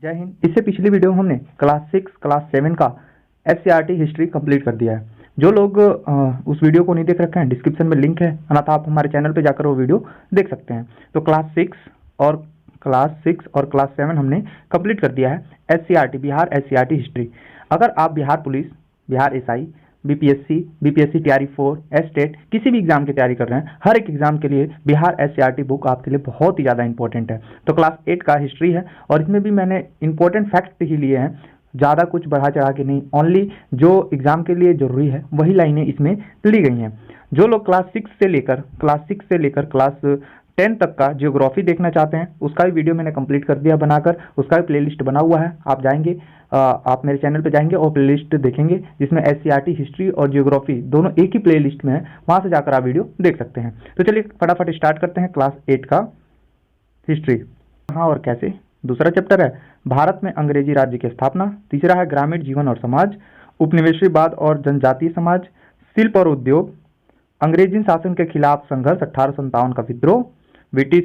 जय हिंद। इससे पिछली वीडियो में हमने क्लास 6 क्लास 7 का एससीईआरटी हिस्ट्री कंप्लीट कर दिया है। जो लोग उस वीडियो को नहीं देख रखे हैं, डिस्क्रिप्शन में लिंक है, अन्यथा आप हमारे चैनल पे जाकर वो वीडियो देख सकते हैं। तो क्लास 6 और क्लास 7 हमने कंप्लीट कर दिया है एससीईआरटी, बिहार एससीईआरटी हिस्ट्री। अगर आप Bihar police, Bihar SI, BPSC तैयारी 4, एस्टेट किसी भी एग्जाम की तैयारी कर रहे हैं, हर एक एग्जाम के लिए बिहार एससीईआरटी बुक आपके लिए बहुत ही ज़्यादा इंपॉर्टेंट है। तो क्लास 8 का हिस्ट्री है और इसमें भी मैंने इंपॉर्टेंट फैक्ट ही लिए हैं, ज़्यादा कुछ बढ़ा चढ़ा के नहीं, ओनली जो एग्जाम के लिए जरूरी है वही लाइनें इसमें ली गई हैं। जो लोग क्लास 6 से लेकर क्लास 10 तक का ज्योग्राफी देखना चाहते हैं, उसका भी वीडियो मैंने कंप्लीट कर दिया बनाकर, उसका भी प्लेलिस्ट बना हुआ है। आप जाएंगे, आप मेरे चैनल पे जाएंगे और प्लेलिस्ट देखेंगे जिसमें एससीईआरटी हिस्ट्री और ज्योग्राफी दोनों एक ही प्लेलिस्ट में है, वहां से जाकर आप वीडियो देख सकते हैं। तो चलिए फटाफट स्टार्ट करते हैं क्लास 8 का हिस्ट्री। कहाँ और कैसे, दूसरा चैप्टर है भारत में अंग्रेजी राज्य की स्थापना, तीसरा है ग्रामीण जीवन और समाज, उपनिवेशवाद और जनजातीय समाज, शिल्प और उद्योग, अंग्रेजी शासन के खिलाफ संघर्ष 1857 का विद्रोह, ब्रिटिश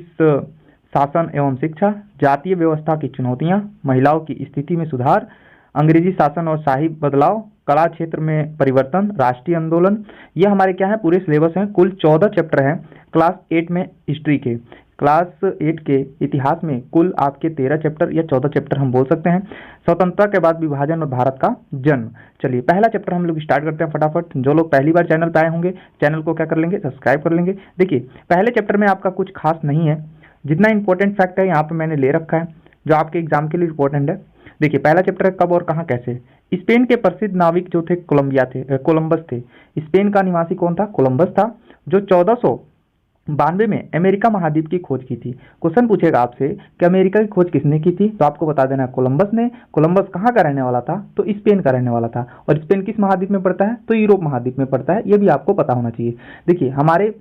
शासन एवं शिक्षा, जातीय व्यवस्था की चुनौतियां, महिलाओं की स्थिति में सुधार, अंग्रेजी शासन और शाही बदलाव, कला क्षेत्र में परिवर्तन, राष्ट्रीय आंदोलन। ये हमारे क्या है, पूरे सिलेबस हैं। कुल 14 चैप्टर हैं क्लास 8 में हिस्ट्री के। क्लास 8 के इतिहास में कुल आपके 13 चैप्टर या 14 चैप्टर हम बोल सकते हैं। स्वतंत्रता के बाद विभाजन और भारत का जन्म। चलिए पहला चैप्टर हम लोग स्टार्ट करते हैं फटाफट। जो लोग पहली बार चैनल पर आए होंगे, चैनल को क्या कर लेंगे, सब्सक्राइब कर लेंगे। देखिए पहले चैप्टर में आपका कुछ खास नहीं है, जितना इंपॉर्टेंट फैक्ट है यहाँ पे मैंने ले रखा है जो आपके एग्जाम के लिए इंपॉर्टेंट है। देखिए पहला चैप्टर है कब और कहाँ कैसे। स्पेन के प्रसिद्ध नाविक जो थे कोलंबस थे। स्पेन का निवासी कौन था, कोलंबस था, जो 1492 में अमेरिका महाद्वीप की खोज की थी। क्वेश्चन पूछेगा आपसे कि अमेरिका की खोज किसने की थी, तो आपको बता देना कोलंबस ने। कोलंबस कहाँ का रहने वाला था, तो स्पेन का रहने वाला था। और स्पेन किस महाद्वीप में पड़ता है, तो यूरोप महाद्वीप में पड़ता है। ये भी आपको पता होना चाहिए। देखिए हमारे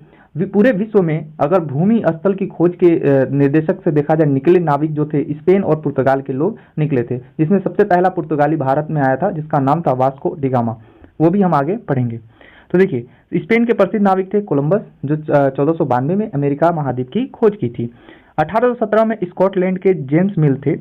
पूरे विश्व में अगर भूमि स्थल की खोज के निर्देशक से देखा जाए, निकले नाविक जो थे स्पेन और पुर्तगाल के लोग निकले थे, जिसमें सबसे पहला पुर्तगाली भारत में आया था जिसका नाम था वास्को डी गामा। वो भी हम आगे पढ़ेंगे। तो देखिए स्पेन के प्रसिद्ध नाविक थे कोलंबस, जो 1492 में अमेरिका महाद्वीप की खोज की थी। 1817 में स्कॉटलैंड के जेम्स मिल थे,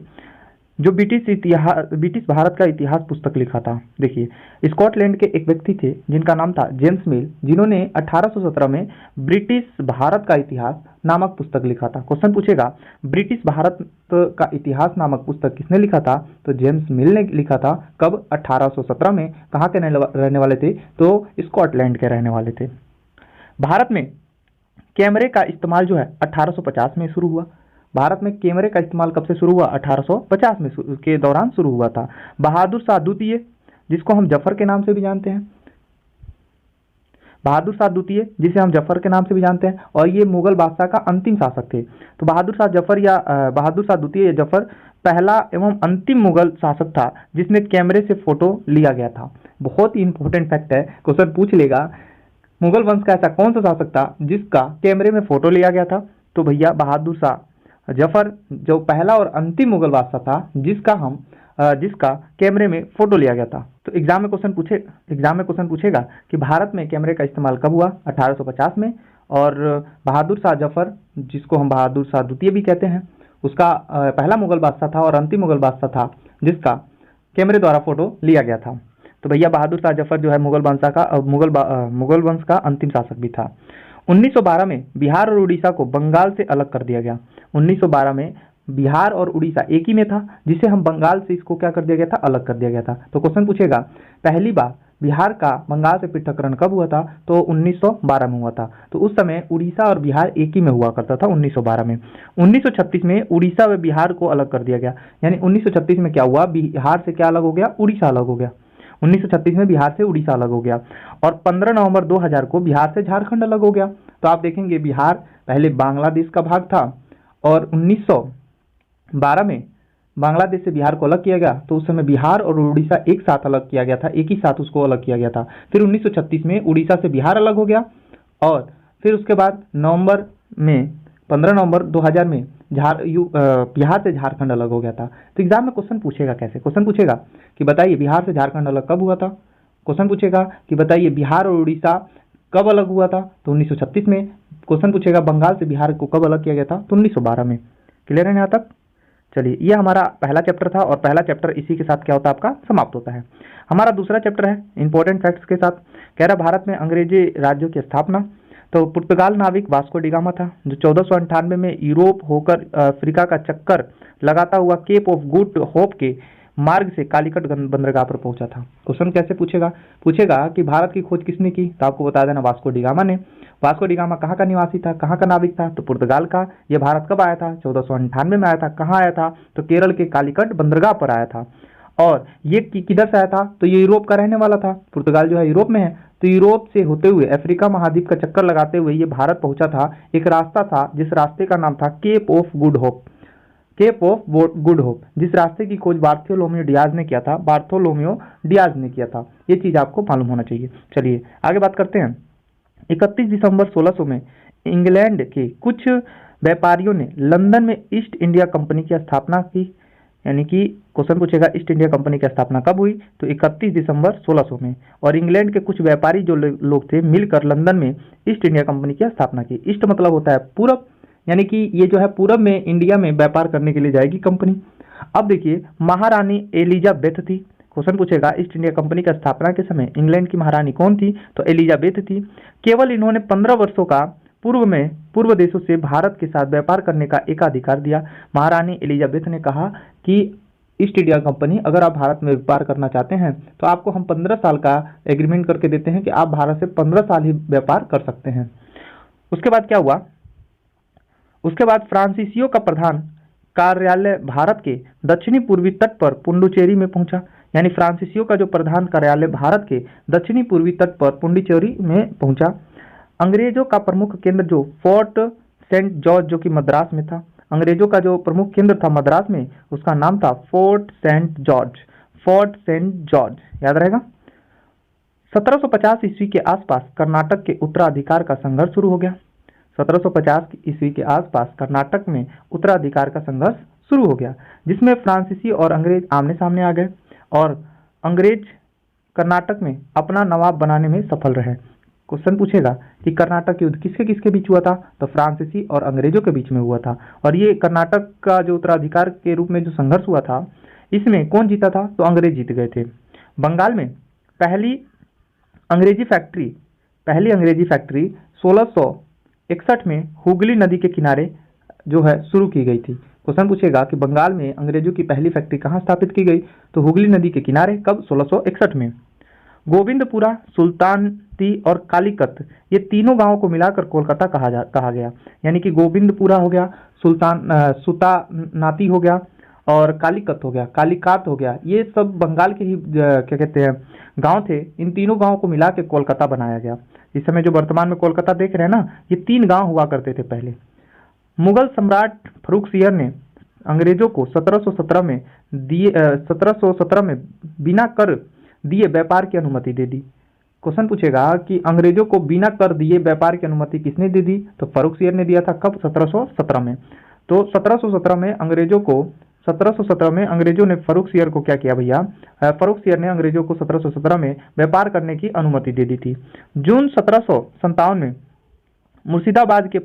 जो ब्रिटिश भारत का इतिहास पुस्तक लिखा था। देखिए स्कॉटलैंड के एक व्यक्ति थे जिनका नाम था जेम्स मिल, जिन्होंने 1817 में ब्रिटिश भारत का इतिहास नामक पुस्तक लिखा था। क्वेश्चन पूछेगा ब्रिटिश भारत का इतिहास नामक पुस्तक किसने लिखा था, तो जेम्स मिल ने लिखा था। कब, 1817 में। कहाँ के रहने वाले थे, तो स्कॉटलैंड के रहने वाले थे। भारत में कैमरे का इस्तेमाल जो है 1850 में शुरू हुआ। भारत में कैमरे का इस्तेमाल कब से शुरू हुआ, 1850 में के दौरान शुरू हुआ था। बहादुर शाह द्वितीय, जिसको हम जफर के नाम से भी जानते हैं, बहादुर शाह द्वितीय जिसे हम जफर के नाम से भी जानते हैं, और ये मुगल बादशाह का अंतिम शासक थे। तो बहादुर शाह द्वितीय या जफर पहला एवं अंतिम मुगल शासक था जिसने कैमरे से फोटो लिया गया था। बहुत ही इंपॉर्टेंट फैक्ट है, क्वेश्चन पूछ लेगा मुगल वंश का ऐसा कौन सा शासक था जिसका कैमरे में फोटो लिया गया था, तो भैया बहादुर शाह जफर जो पहला और अंतिम मुगल बादशाह था जिसका कैमरे में फोटो लिया गया था। तो एग्जाम में क्वेश्चन पूछेगा कि भारत में कैमरे का इस्तेमाल कब हुआ, 1850 में। और बहादुर शाह जफर, जिसको हम बहादुर शाह द्वितीय भी कहते हैं, उसका पहला मुगल बादशाह था और अंतिम मुगल बादशाह था जिसका कैमरे द्वारा फोटो लिया गया था। तो भैया बहादुर शाह जफर जो है मुगल वंश का अंतिम शासक भी था। 1912 में बिहार और उड़ीसा को बंगाल से अलग कर दिया गया। 1912 में बिहार और उड़ीसा एक ही में था, जिसे हम बंगाल से इसको क्या कर दिया गया था, अलग कर दिया गया था। तो क्वेश्चन पूछेगा पहली बार बिहार का बंगाल से पृथक्करण कब हुआ था, तो 1912 में हुआ था। तो उस समय उड़ीसा और बिहार एक ही में हुआ करता था 1912 में। 1936 में उड़ीसा व बिहार को अलग कर दिया गया। यानी 1936 में क्या हुआ, बिहार से क्या अलग हो गया, उड़ीसा अलग हो गया। 1936 में बिहार से उड़ीसा अलग हो गया। और 15 नवंबर 2000 को बिहार से झारखंड अलग हो गया। तो आप देखेंगे बिहार पहले बांग्लादेश का भाग था और 1912 में बांग्लादेश से बिहार को अलग किया गया। तो उस समय बिहार और उड़ीसा एक साथ अलग किया गया था, एक ही साथ उसको अलग किया गया था। फिर 1936 में उड़ीसा से बिहार अलग हो गया और फिर उसके बाद 15 नवंबर 2000 में बिहार से झारखंड अलग हो गया था। तो एग्जाम में क्वेश्चन पूछेगा कैसे, क्वेश्चन पूछेगा कि बताइए बिहार से झारखंड अलग कब हुआ था। क्वेश्चन पूछेगा कि बताइए बिहार और उड़ीसा कब अलग हुआ था, तो 1936 में। क्वेश्चन पूछेगा बंगाल से बिहार को कब अलग किया गया था, तो 1912 में। क्लियर है यहाँ तक। चलिए, ये हमारा पहला चैप्टर था और पहला चैप्टर इसी के साथ क्या होता है आपका समाप्त होता है। हमारा दूसरा चैप्टर है इंपॉर्टेंट फैक्ट्स के साथ। कह रहा भारत में अंग्रेजी राज्यों की स्थापना। तो पुर्तगाल नाविक वास्को डी गामा था जो 1498 में यूरोप होकर अफ्रीका का चक्कर लगाता हुआ केप ऑफ गुड होप के मार्ग से कालीकट बंदरगाह पर पहुंचा था। क्वेश्चन कैसे पूछेगा? पूछेगा कि भारत की खोज किसने की, तो आपको बता देना वास्को डी गामा ने। वास्को डी गामा कहाँ का निवासी था, कहाँ का नाविक था, तो पुर्तगाल का। ये भारत कब आया था? 1498 में आया था। कहाँ आया था? तो केरल के कालीकट बंदरगाह पर आया था। और ये किधर से आया था? तो ये यूरोप का रहने वाला था। पुर्तगाल जो है यूरोप में है, तो यूरोप से होते हुए अफ्रीका महाद्वीप का चक्कर लगाते हुए ये भारत पहुंचा था। एक रास्ता था जिस रास्ते का नाम था Cape of Good Hope. Cape of Good Hope, जिस रास्ते की खोज बार्थोलोमियो डियाज ने किया था। बार्थोलोमियो डियाज ने किया था। ये चीज आपको मालूम होना चाहिए। चलिए आगे बात करते हैं। 31 दिसंबर 1600 में इंग्लैंड के कुछ व्यापारियों ने लंदन में ईस्ट इंडिया कंपनी की स्थापना की। यानी कि क्वेश्चन पूछेगा ईस्ट इंडिया कंपनी की स्थापना कब हुई, तो 31 दिसंबर 1600 में। और इंग्लैंड के कुछ व्यापारी जो लोग थे मिलकर लंदन में ईस्ट इंडिया कंपनी की स्थापना की। ईस्ट मतलब होता है पूरब, यानी कि ये जो है पूरब में इंडिया में व्यापार करने के लिए जाएगी कंपनी। अब देखिए महारानी एलिजाबेथ थी। क्वेश्चन पूछेगा ईस्ट इंडिया कंपनी का स्थापना के समय इंग्लैंड की महारानी कौन थी, तो एलिजाबेथ थी। केवल इन्होंने 15 वर्षों का पूर्व देशों से भारत के साथ व्यापार करने का एकाधिकार दिया। महारानी एलिजाबेथ ने कहा कि ईस्ट इंडिया कंपनी अगर आप भारत में व्यापार करना चाहते हैं तो आपको हम 15 साल का एग्रीमेंट करके देते हैं कि आप भारत से 15 साल ही व्यापार कर सकते हैं। उसके बाद क्या हुआ? उसके बाद फ्रांसीसियों का प्रधान कार्यालय भारत के दक्षिणी पूर्वी तट पर पुडुचेरी में पहुंचा। यानी फ्रांसीसियों का जो प्रधान कार्यालय भारत के दक्षिणी पूर्वी तट पर पुडुचेरी में पहुंचा। अंग्रेजों का प्रमुख केंद्र जो फोर्ट सेंट जॉर्ज जो कि मद्रास में था। अंग्रेजों का जो प्रमुख केंद्र था मद्रास में, उसका नाम था Fort Saint George. Fort Saint George याद रहेगा। 1750 ईस्वी के आसपास कर्नाटक के उत्तराधिकार का संघर्ष शुरू हो गया। 1750 ईस्वी के आसपास कर्नाटक में उत्तराधिकार का संघर्ष शुरू हो गया, जिसमें फ्रांसीसी और अंग्रेज आमने सामने आ गए और अंग्रेज कर्नाटक में अपना नवाब बनाने में सफल रहे। क्वेश्चन पूछेगा कि कर्नाटक युद्ध किसके किसके बीच हुआ था, तो फ्रांसीसी और अंग्रेजों के बीच में हुआ था। और ये कर्नाटक का जो उत्तराधिकार के रूप में जो संघर्ष हुआ था, इसमें कौन जीता था, तो अंग्रेज जीत गए थे। बंगाल में पहली अंग्रेजी फैक्ट्री 1661 में हुगली नदी के किनारे जो है शुरू की गई थी। क्वेश्चन पूछेगा कि बंगाल में अंग्रेजों की पहली फैक्ट्री कहाँ स्थापित की गई, तो हुगली नदी के किनारे। कब? 1661 में। गोविंदपुरा, सुल्तानती और कालीकत, ये तीनों गांवों को मिलाकर कोलकाता कहा गया। यानी कि गोविंदपुरा हो गया, सुल्तानाती हो गया और कालीकत हो गया, कालीकात हो गया। ये सब बंगाल के ही क्या कहते हैं गांव थे। इन तीनों गांवों को मिला के कोलकाता बनाया गया। इस समय जो वर्तमान में कोलकाता देख रहे हैं ना, ये 3 गांव हुआ करते थे पहले। मुगल सम्राट फर्रुखसियर ने अंग्रेजों को 1717 में बिना कर दिए व्यापार की अनुमति दे दी। क्वेश्चन पूछेगा कि अंग्रेजों को बिना कर दिए व्यापार की अनुमति किसने दे दी, तो फर्रुखसियर ने दिया था। कब? 1717 में। तो 1717 में अंग्रेजों ने फर्रुखसियर को क्या किया भैया, फर्रुखसियर ने अंग्रेजों को 1717 में व्यापार करने की अनुमति दे दी थी। जून 1757 में मुर्शिदाबाद के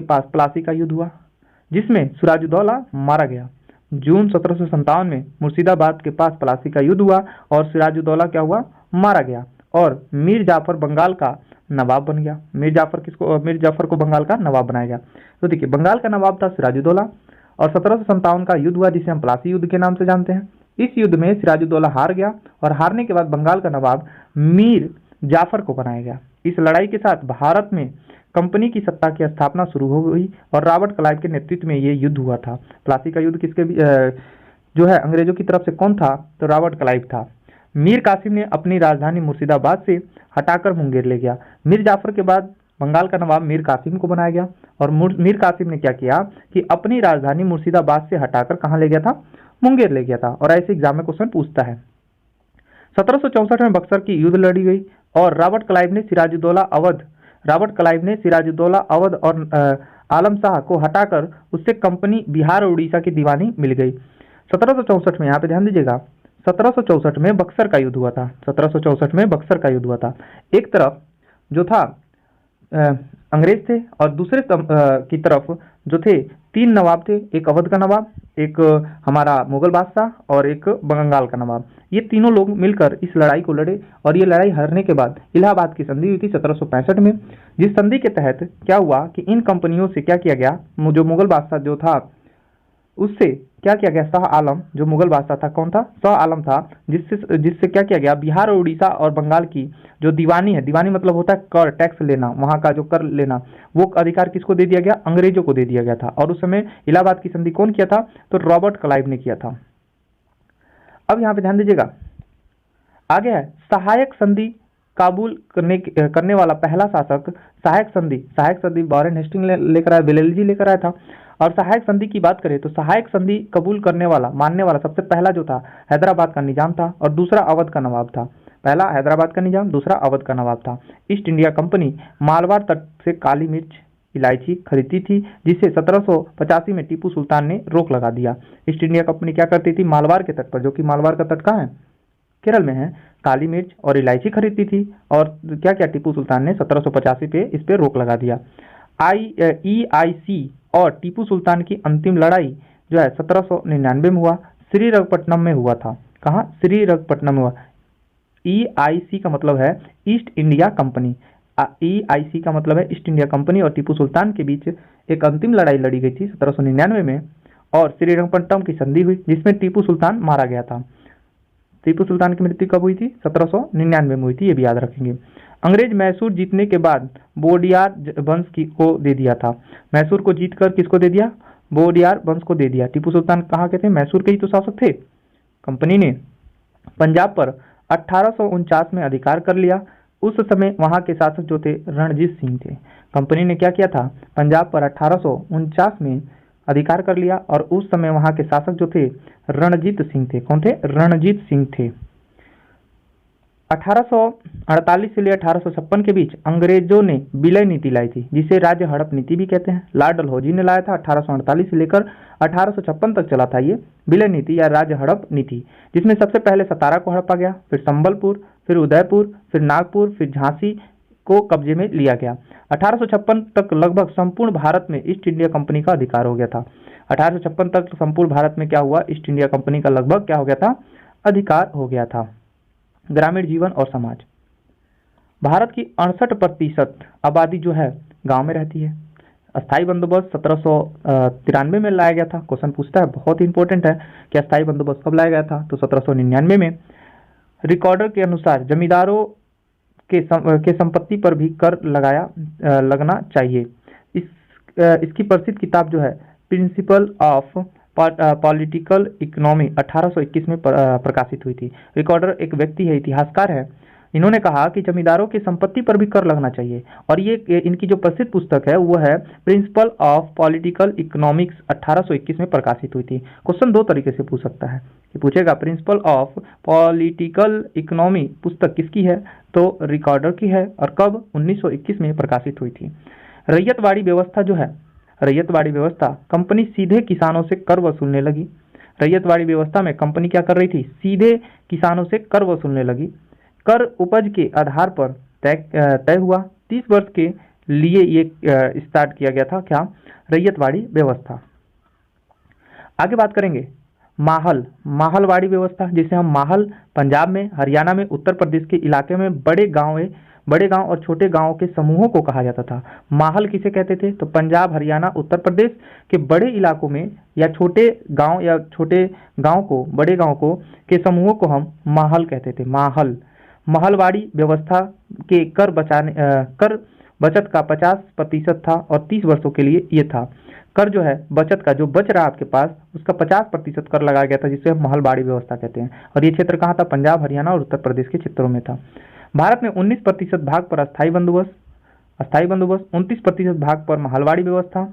पास प्लासी का युद्ध हुआ, जिसमें सिराजुद्दौला मारा गया। जून 1757 में मुर्शिदाबाद के पास प्लासी का युद्ध हुआ और सिराजुद्दौला क्या हुआ, मारा गया। और मीर जाफर बंगाल का नवाब बन गया। मीर जाफर को बंगाल का नवाब बनाया गया। तो देखिए बंगाल का नवाब था सिराजुद्दौला और 1757 का युद्ध हुआ जिसे हम प्लासी युद्ध के नाम से जानते हैं। इस युद्ध में सिराजुद्दौला हार गया और हारने के बाद बंगाल का नवाब मीर जाफर को बनाया गया। इस लड़ाई के साथ भारत में कंपनी की सत्ता की स्थापना शुरू हो गई और रॉबर्ट क्लाइव के नेतृत्व में ये युद्ध हुआ था। प्लासी का युद्ध किसके जो है अंग्रेजों की तरफ से कौन था, तो रॉबर्ट क्लाइव था। मीर कासिम ने अपनी राजधानी मुर्शिदाबाद से हटाकर मुंगेर ले गया। मीर जाफर के बाद बंगाल का नवाब मीर कासिम को बनाया गया और मीर कासिम ने क्या किया कि अपनी राजधानी मुर्शिदाबाद से हटाकर कहाँ ले गया था, मुंगेर ले गया था। और ऐसे एग्जाम में क्वेश्चन पूछता है। 1764 में बक्सर की युद्ध लड़ी गई और रॉबर्ट क्लाइव ने सिराजुद्दौला अवध और आलम शाह को हटाकर उससे कंपनी बिहार और उड़ीसा की दीवानी मिल गई। 1764 में, यहाँ पे ध्यान दीजिएगा, 1764 में बक्सर का युद्ध हुआ था। 1764 में बक्सर का युद्ध हुआ था। एक तरफ जो था अंग्रेज थे और दूसरे की तरफ जो थे 3 नवाब थे, एक अवध का नवाब, एक हमारा मुगल बादशाह और एक बंगाल का नवाब। ये तीनों लोग मिलकर इस लड़ाई को लड़े और ये लड़ाई हारने के बाद इलाहाबाद की संधि हुई थी 1765 में। जिस संधि के तहत क्या हुआ कि इन कंपनियों से क्या किया गया, जो मुगल बादशाह जो था उससे क्या किया गया, शाह आलम जो मुगल बादशाह था, कौन था, शाह आलम था, जिससे जिससे क्या किया गया, बिहार और उड़ीसा और बंगाल की जो दीवानी है, दीवानी मतलब होता है कर, टैक्स लेना, वहां का जो कर लेना, वो अधिकार किसको दे दिया गया, अंग्रेजों को दे दिया गया था। और उस समय इलाहाबाद की संधि कौन किया था, तो रॉबर्ट क्लाइव ने किया था। अब यहाँ पे ध्यान दीजिएगा, आगे है सहायक संधि काबुल करने वाला पहला शासक। सहायक संधि वॉरेन हेस्टिंग लेकर आया, बेलेजी लेकर आया था। और सहायक संधि की बात करें तो सहायक संधि कबूल करने वाला, मानने वाला सबसे पहला जो था हैदराबाद का निजाम था और दूसरा अवध का नवाब था। पहला हैदराबाद का निजाम, दूसरा अवध का नवाब था। ईस्ट इंडिया कंपनी मालवार तट से काली मिर्च इलायची खरीदती थी, जिसे 1785 में टीपू सुल्तान ने रोक लगा दिया। ईस्ट इंडिया कंपनी क्या करती थी, मालवार के तट पर, जो कि मालवार का तट कहाँ है, केरल में है, काली मिर्च और इलायची खरीदती थी। और क्या क्या टीपू सुल्तान ने 1785 पे इस पे रोक लगा दिया। EIC और टीपू सुल्तान की अंतिम लड़ाई जो है 1799 में हुआ, श्रीरंगपट्टनम में हुआ था। कहाँ, श्रीरंगपट्टनम में हुआ। EIC का मतलब है ईस्ट इंडिया कंपनी, EIC का मतलब है ईस्ट इंडिया कंपनी और टीपू सुल्तान के बीच एक अंतिम लड़ाई लड़ी गई थी 1799 में और श्रीरंगपट्टनम की संधि हुई, जिसमें टीपू सुल्तान मारा गया था। टीपू सुल्तान की मृत्यु कब हुई थी, 1799 में हुई थी, ये भी याद रखेंगे। अंग्रेज मैसूर जीतने के बाद बोडियार वंश को दे दिया था। मैसूर को जीतकर किसको दे दिया, बोडियार वंश को दे दिया। टीपू सुल्तान कहाँ के थे, मैसूर के ही तो शासक थे। कंपनी ने पंजाब पर 1849 में अधिकार कर लिया। उस समय वहां के शासक जो थे रणजीत सिंह थे। कंपनी ने क्या किया था, पंजाब पर 1849 में अधिकार कर लिया और उस समय वहां के शासक जो थे रणजीत सिंह थे। कौन थे, रणजीत सिंह थे। 1848 से लेकर 1856 के बीच अंग्रेजों ने विलय नीति लाई थी, जिसे राज्य हड़प नीति भी कहते हैं। लॉर्ड डलहौजी ने लाया था। 1848 से लेकर 1856 तक चला था ये विलय नीति या राज्य हड़प नीति, जिसमें सबसे पहले सतारा को हड़पा गया, फिर संबलपुर, फिर उदयपुर, फिर नागपुर, फिर झांसी को कब्जे में लिया गया। 1856 तक लगभग संपूर्ण भारत में ईस्ट इंडिया कंपनी का अधिकार हो गया था। 1856 तक संपूर्ण भारत में क्या हुआ, ईस्ट इंडिया कंपनी का लगभग क्या हो गया था, अधिकार हो गया था। ग्रामीण जीवन और समाज, भारत की 68% आबादी जो है गांव में रहती है। अस्थायी बंदोबस्त 1793 में लाया गया था। क्वेश्चन पूछता है, बहुत ही इंपॉर्टेंट है कि अस्थायी बंदोबस्त कब लाया गया था, तो 1799 में। रिकॉर्डर के अनुसार जमींदारों के संपत्ति पर भी कर लगना चाहिए। इसकी प्रसिद्ध किताब जो है प्रिंसिपल ऑफ पॉलिटिकल इकोनॉमी 1821 में प्रकाशित हुई थी। रिकॉर्डर एक व्यक्ति है, इतिहासकार है। इन्होंने कहा कि जमींदारों की संपत्ति पर भी कर लगना चाहिए और ये इनकी जो प्रसिद्ध पुस्तक है वो है प्रिंसिपल ऑफ पॉलिटिकल इकोनॉमिक्स 1821 में प्रकाशित हुई थी। क्वेश्चन दो तरीके से पूछ सकता है कि पूछेगा प्रिंसिपल ऑफ पॉलिटिकल इकोनॉमी पुस्तक किसकी है, तो रिकॉर्डर की है और कब, 1921 में प्रकाशित हुई थी। रैयतवाड़ी व्यवस्था जो है, रैयतवाड़ी व्यवस्था, कंपनी सीधे किसानों से कर वसूलने लगी। रैयतवाड़ी व्यवस्था में कंपनी क्या कर रही थी, सीधे किसानों से कर वसूलने लगी। कर उपज के आधार पर तय हुआ। 30 वर्ष के लिए ये स्टार्ट किया गया था, क्या, रैयतवाड़ी व्यवस्था। आगे बात करेंगे माहलवाड़ी व्यवस्था, जिसे हम माहल पंजाब में, हरियाणा में, उत्तर प्रदेश के इलाके में बड़े गांव और छोटे गांवों के समूहों को कहा जाता था। माहल किसे कहते थे, तो पंजाब, हरियाणा, उत्तर प्रदेश के बड़े इलाकों में या छोटे गांव को, बड़े गांव को के समूहों को हम माहल कहते थे। महलवाड़ी व्यवस्था के कर बचत का 50% था और 30 वर्षों के लिए ये था। कर जो है बचत का, जो बच रहा आपके पास, उसका 50% कर लगाया गया था, जिसे हम महलवाड़ी व्यवस्था कहते हैं। और ये क्षेत्र कहाँ था, पंजाब, हरियाणा और उत्तर प्रदेश के क्षेत्रों में था। भारत में 19% भाग पर अस्थायी बंदोबस्त, 29% भाग पर महलवाड़ी व्यवस्था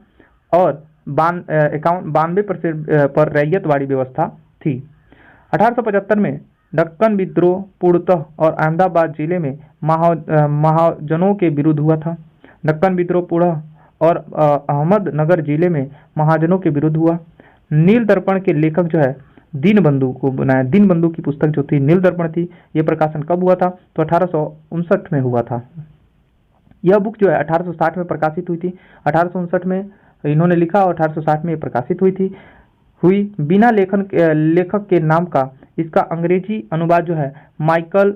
और 92% पर रैयतवाड़ी व्यवस्था थी। 1875 में दक्कन विद्रोह पूर्णतः और अहमदाबाद जिले में महाजनों के विरुद्ध हुआ था। दक्कन विद्रोह पूर्णतः और अहमदनगर जिले में महाजनों के विरुद्ध हुआ। नील दर्पण के लेखक जो है दीनबंधु को बनाया। दीनबंधु की पुस्तक जो थी नील दर्पण थी, ये प्रकाशन कब हुआ था, तो 1859 में हुआ था। यह बुक जो है 1860 में प्रकाशित हुई थी। 1859 में इन्होंने लिखा और 1860 में प्रकाशित हुई बिना लेखक के नाम का। इसका अंग्रेजी अनुवाद जो है माइकल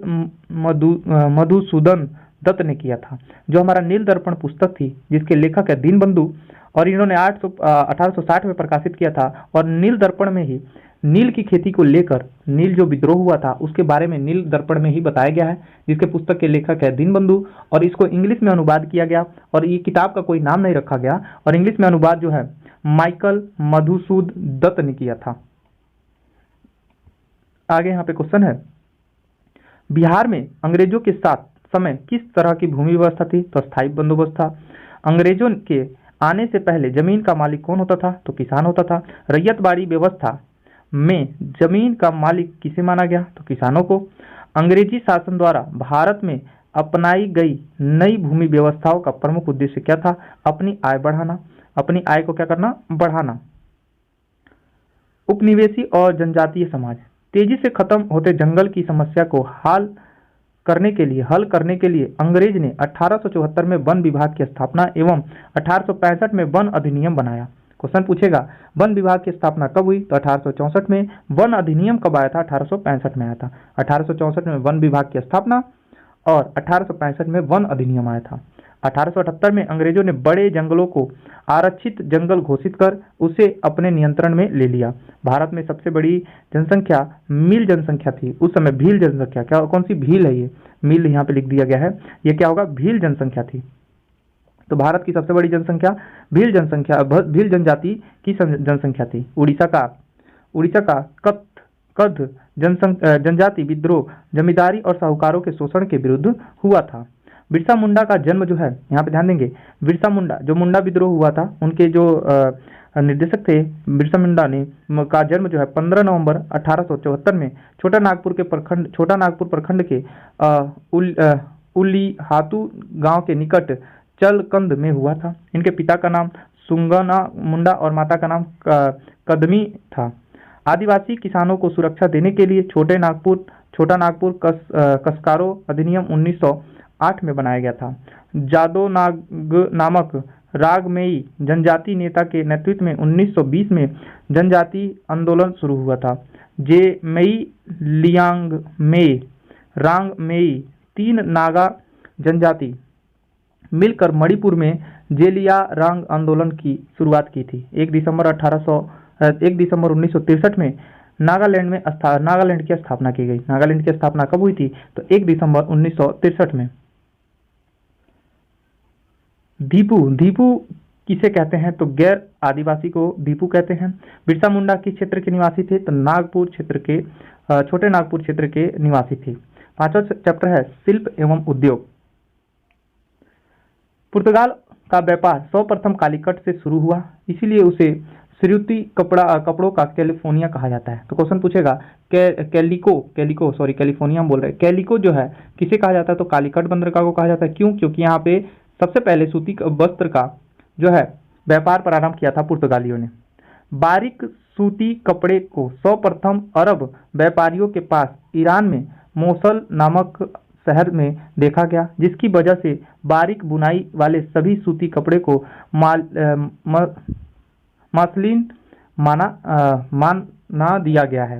मधुसूदन दत्त ने किया था। जो हमारा नील दर्पण पुस्तक थी जिसके लेखक है दीनबंधु, और इन्होंने 1860 में प्रकाशित किया था। और नील दर्पण में ही नील की खेती को लेकर, नील जो विद्रोह हुआ था उसके बारे में नील दर्पण में ही बताया गया है, जिसके पुस्तक के लेखक है दीनबंधु। और इसको इंग्लिश में अनुवाद किया गया और ये किताब का कोई नाम नहीं रखा गया, और इंग्लिश में अनुवाद जो है माइकल मधुसूद दत्त ने किया था। आगे यहाँ पे क्वेश्चन है, बिहार में अंग्रेजों के साथ समय किस तरह की भूमि व्यवस्था थी? तो स्थायी बंदोबस्त था। अंग्रेजों के आने से पहले जमीन का मालिक कौन होता था? तो किसान होता था। रैयतवाड़ी व्यवस्था में जमीन का मालिक किसे माना गया? तो किसानों को। अंग्रेजी शासन द्वारा भारत में अपनाई गई नई भूमि व्यवस्थाओं का प्रमुख उद्देश्य क्या था? अपनी आय बढ़ाना। अपनी आय को क्या करना? बढ़ाना। उपनिवेशी और जनजातीय समाज, तेजी से खत्म होते जंगल की समस्या को हल करने के लिए अंग्रेज ने 1874 में वन विभाग की स्थापना एवं 1865 में वन अधिनियम बनाया। क्वेश्चन पूछेगा वन विभाग की स्थापना कब हुई? तो 1864 में। वन अधिनियम कब आया था? 1865 में आया था। 1864 में वन विभाग की स्थापना और 1865 में वन अधिनियम आया था। 1878 में अंग्रेजों ने बड़े जंगलों को आरक्षित जंगल घोषित कर उसे अपने नियंत्रण में ले लिया। भारत में सबसे बड़ी जनसंख्या मील जनसंख्या थी उस समय। भील जनसंख्या, क्या कौन सी भील है? ये मील यहाँ पे लिख दिया गया है, ये क्या होगा? भील जनसंख्या थी। तो भारत की सबसे बड़ी जनसंख्या भील जनजाति की जनसंख्या थी। उड़ीसा का कद जनजाति विद्रोह जमींदारी और साहूकारों के शोषण के विरुद्ध हुआ था। बिरसा मुंडा का जन्म जो है, यहाँ पे ध्यान देंगे, बिरसा मुंडा जो मुंडा विद्रोह हुआ था उनके जो निर्देशक थे बिरसा मुंडा ने का जन्म जो है 15 नवंबर 1874 में छोटा नागपुर प्रखंड के उलीहातू गांव के निकट चलकंद में हुआ था। इनके पिता का नाम सुंगना मुंडा और माता का नाम कदमी था। आदिवासी किसानों को सुरक्षा देने के लिए छोटा नागपुर कसकारो अधिनियम 1908 में बनाया गया था। जादो नामक रागमेई जनजाति नेता के नेतृत्व में 1920 में जनजाति आंदोलन शुरू हुआ था। जेमेई, लियांगमेई, रांगमेई 3 नागा जनजाति मिलकर मणिपुर में जेलिया रांग आंदोलन की शुरुआत की थी। 1 दिसंबर 1963 में नागालैंड की स्थापना की गई। नागालैंड की स्थापना कब हुई थी? तो 1 दिसंबर 1963 में। दीपू किसे कहते हैं? तो गैर आदिवासी को दीपू कहते हैं। बिरसा मुंडा किस क्षेत्र के निवासी थे? तो छोटे नागपुर क्षेत्र के निवासी थे। 5वां चैप्टर है शिल्प एवं उद्योग। पुर्तगाल का व्यापार सर्वप्रथम कालीकट से शुरू हुआ, इसीलिए उसे श्रुति कपड़ों का कैलिफोर्निया कहा जाता है। तो क्वेश्चन पूछेगा कैलिफोर्निया बोल रहे हैं। कैलिको जो है किसे कहा जाता है? तो कालीकट बंदरगाह को कहा जाता है। क्यों? क्योंकि यहाँ पे सबसे पहले सूती वस्त्र का जो है व्यापार प्रारंभ किया था पुर्तगालियों ने। बारीक सूती कपड़े को सर्वप्रथम अरब व्यापारियों के पास ईरान में मोसल नामक शहर में देखा गया, जिसकी वजह से बारीक बुनाई वाले सभी सूती कपड़े को मसलिन माना दिया गया है।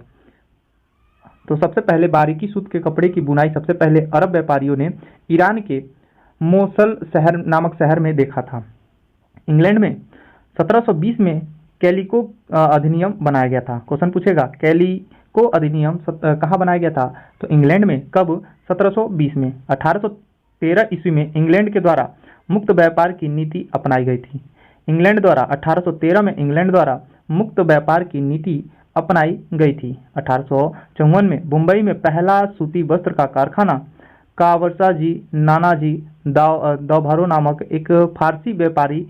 तो सबसे पहले बारीकी सूत के कपड़े की बुनाई सबसे पहले अरब व्यापारियों ने ईरान के मोसल नामक शहर में देखा था। इंग्लैंड में 1720 में कैलिको अधिनियम बनाया गया था। क्वेश्चन पूछेगा कैलिको अधिनियम कहाँ बनाया गया था? तो इंग्लैंड में। कब? 1720 में। 1813 ईस्वी में इंग्लैंड के द्वारा मुक्त व्यापार की नीति अपनाई गई थी। 1813 में इंग्लैंड द्वारा मुक्त व्यापार की नीति अपनाई गई थी। 1854 में मुंबई में पहला सूती वस्त्र का कारखाना कावरसाजी नानाजी दाभारो नामक एक फारसी व्यापारी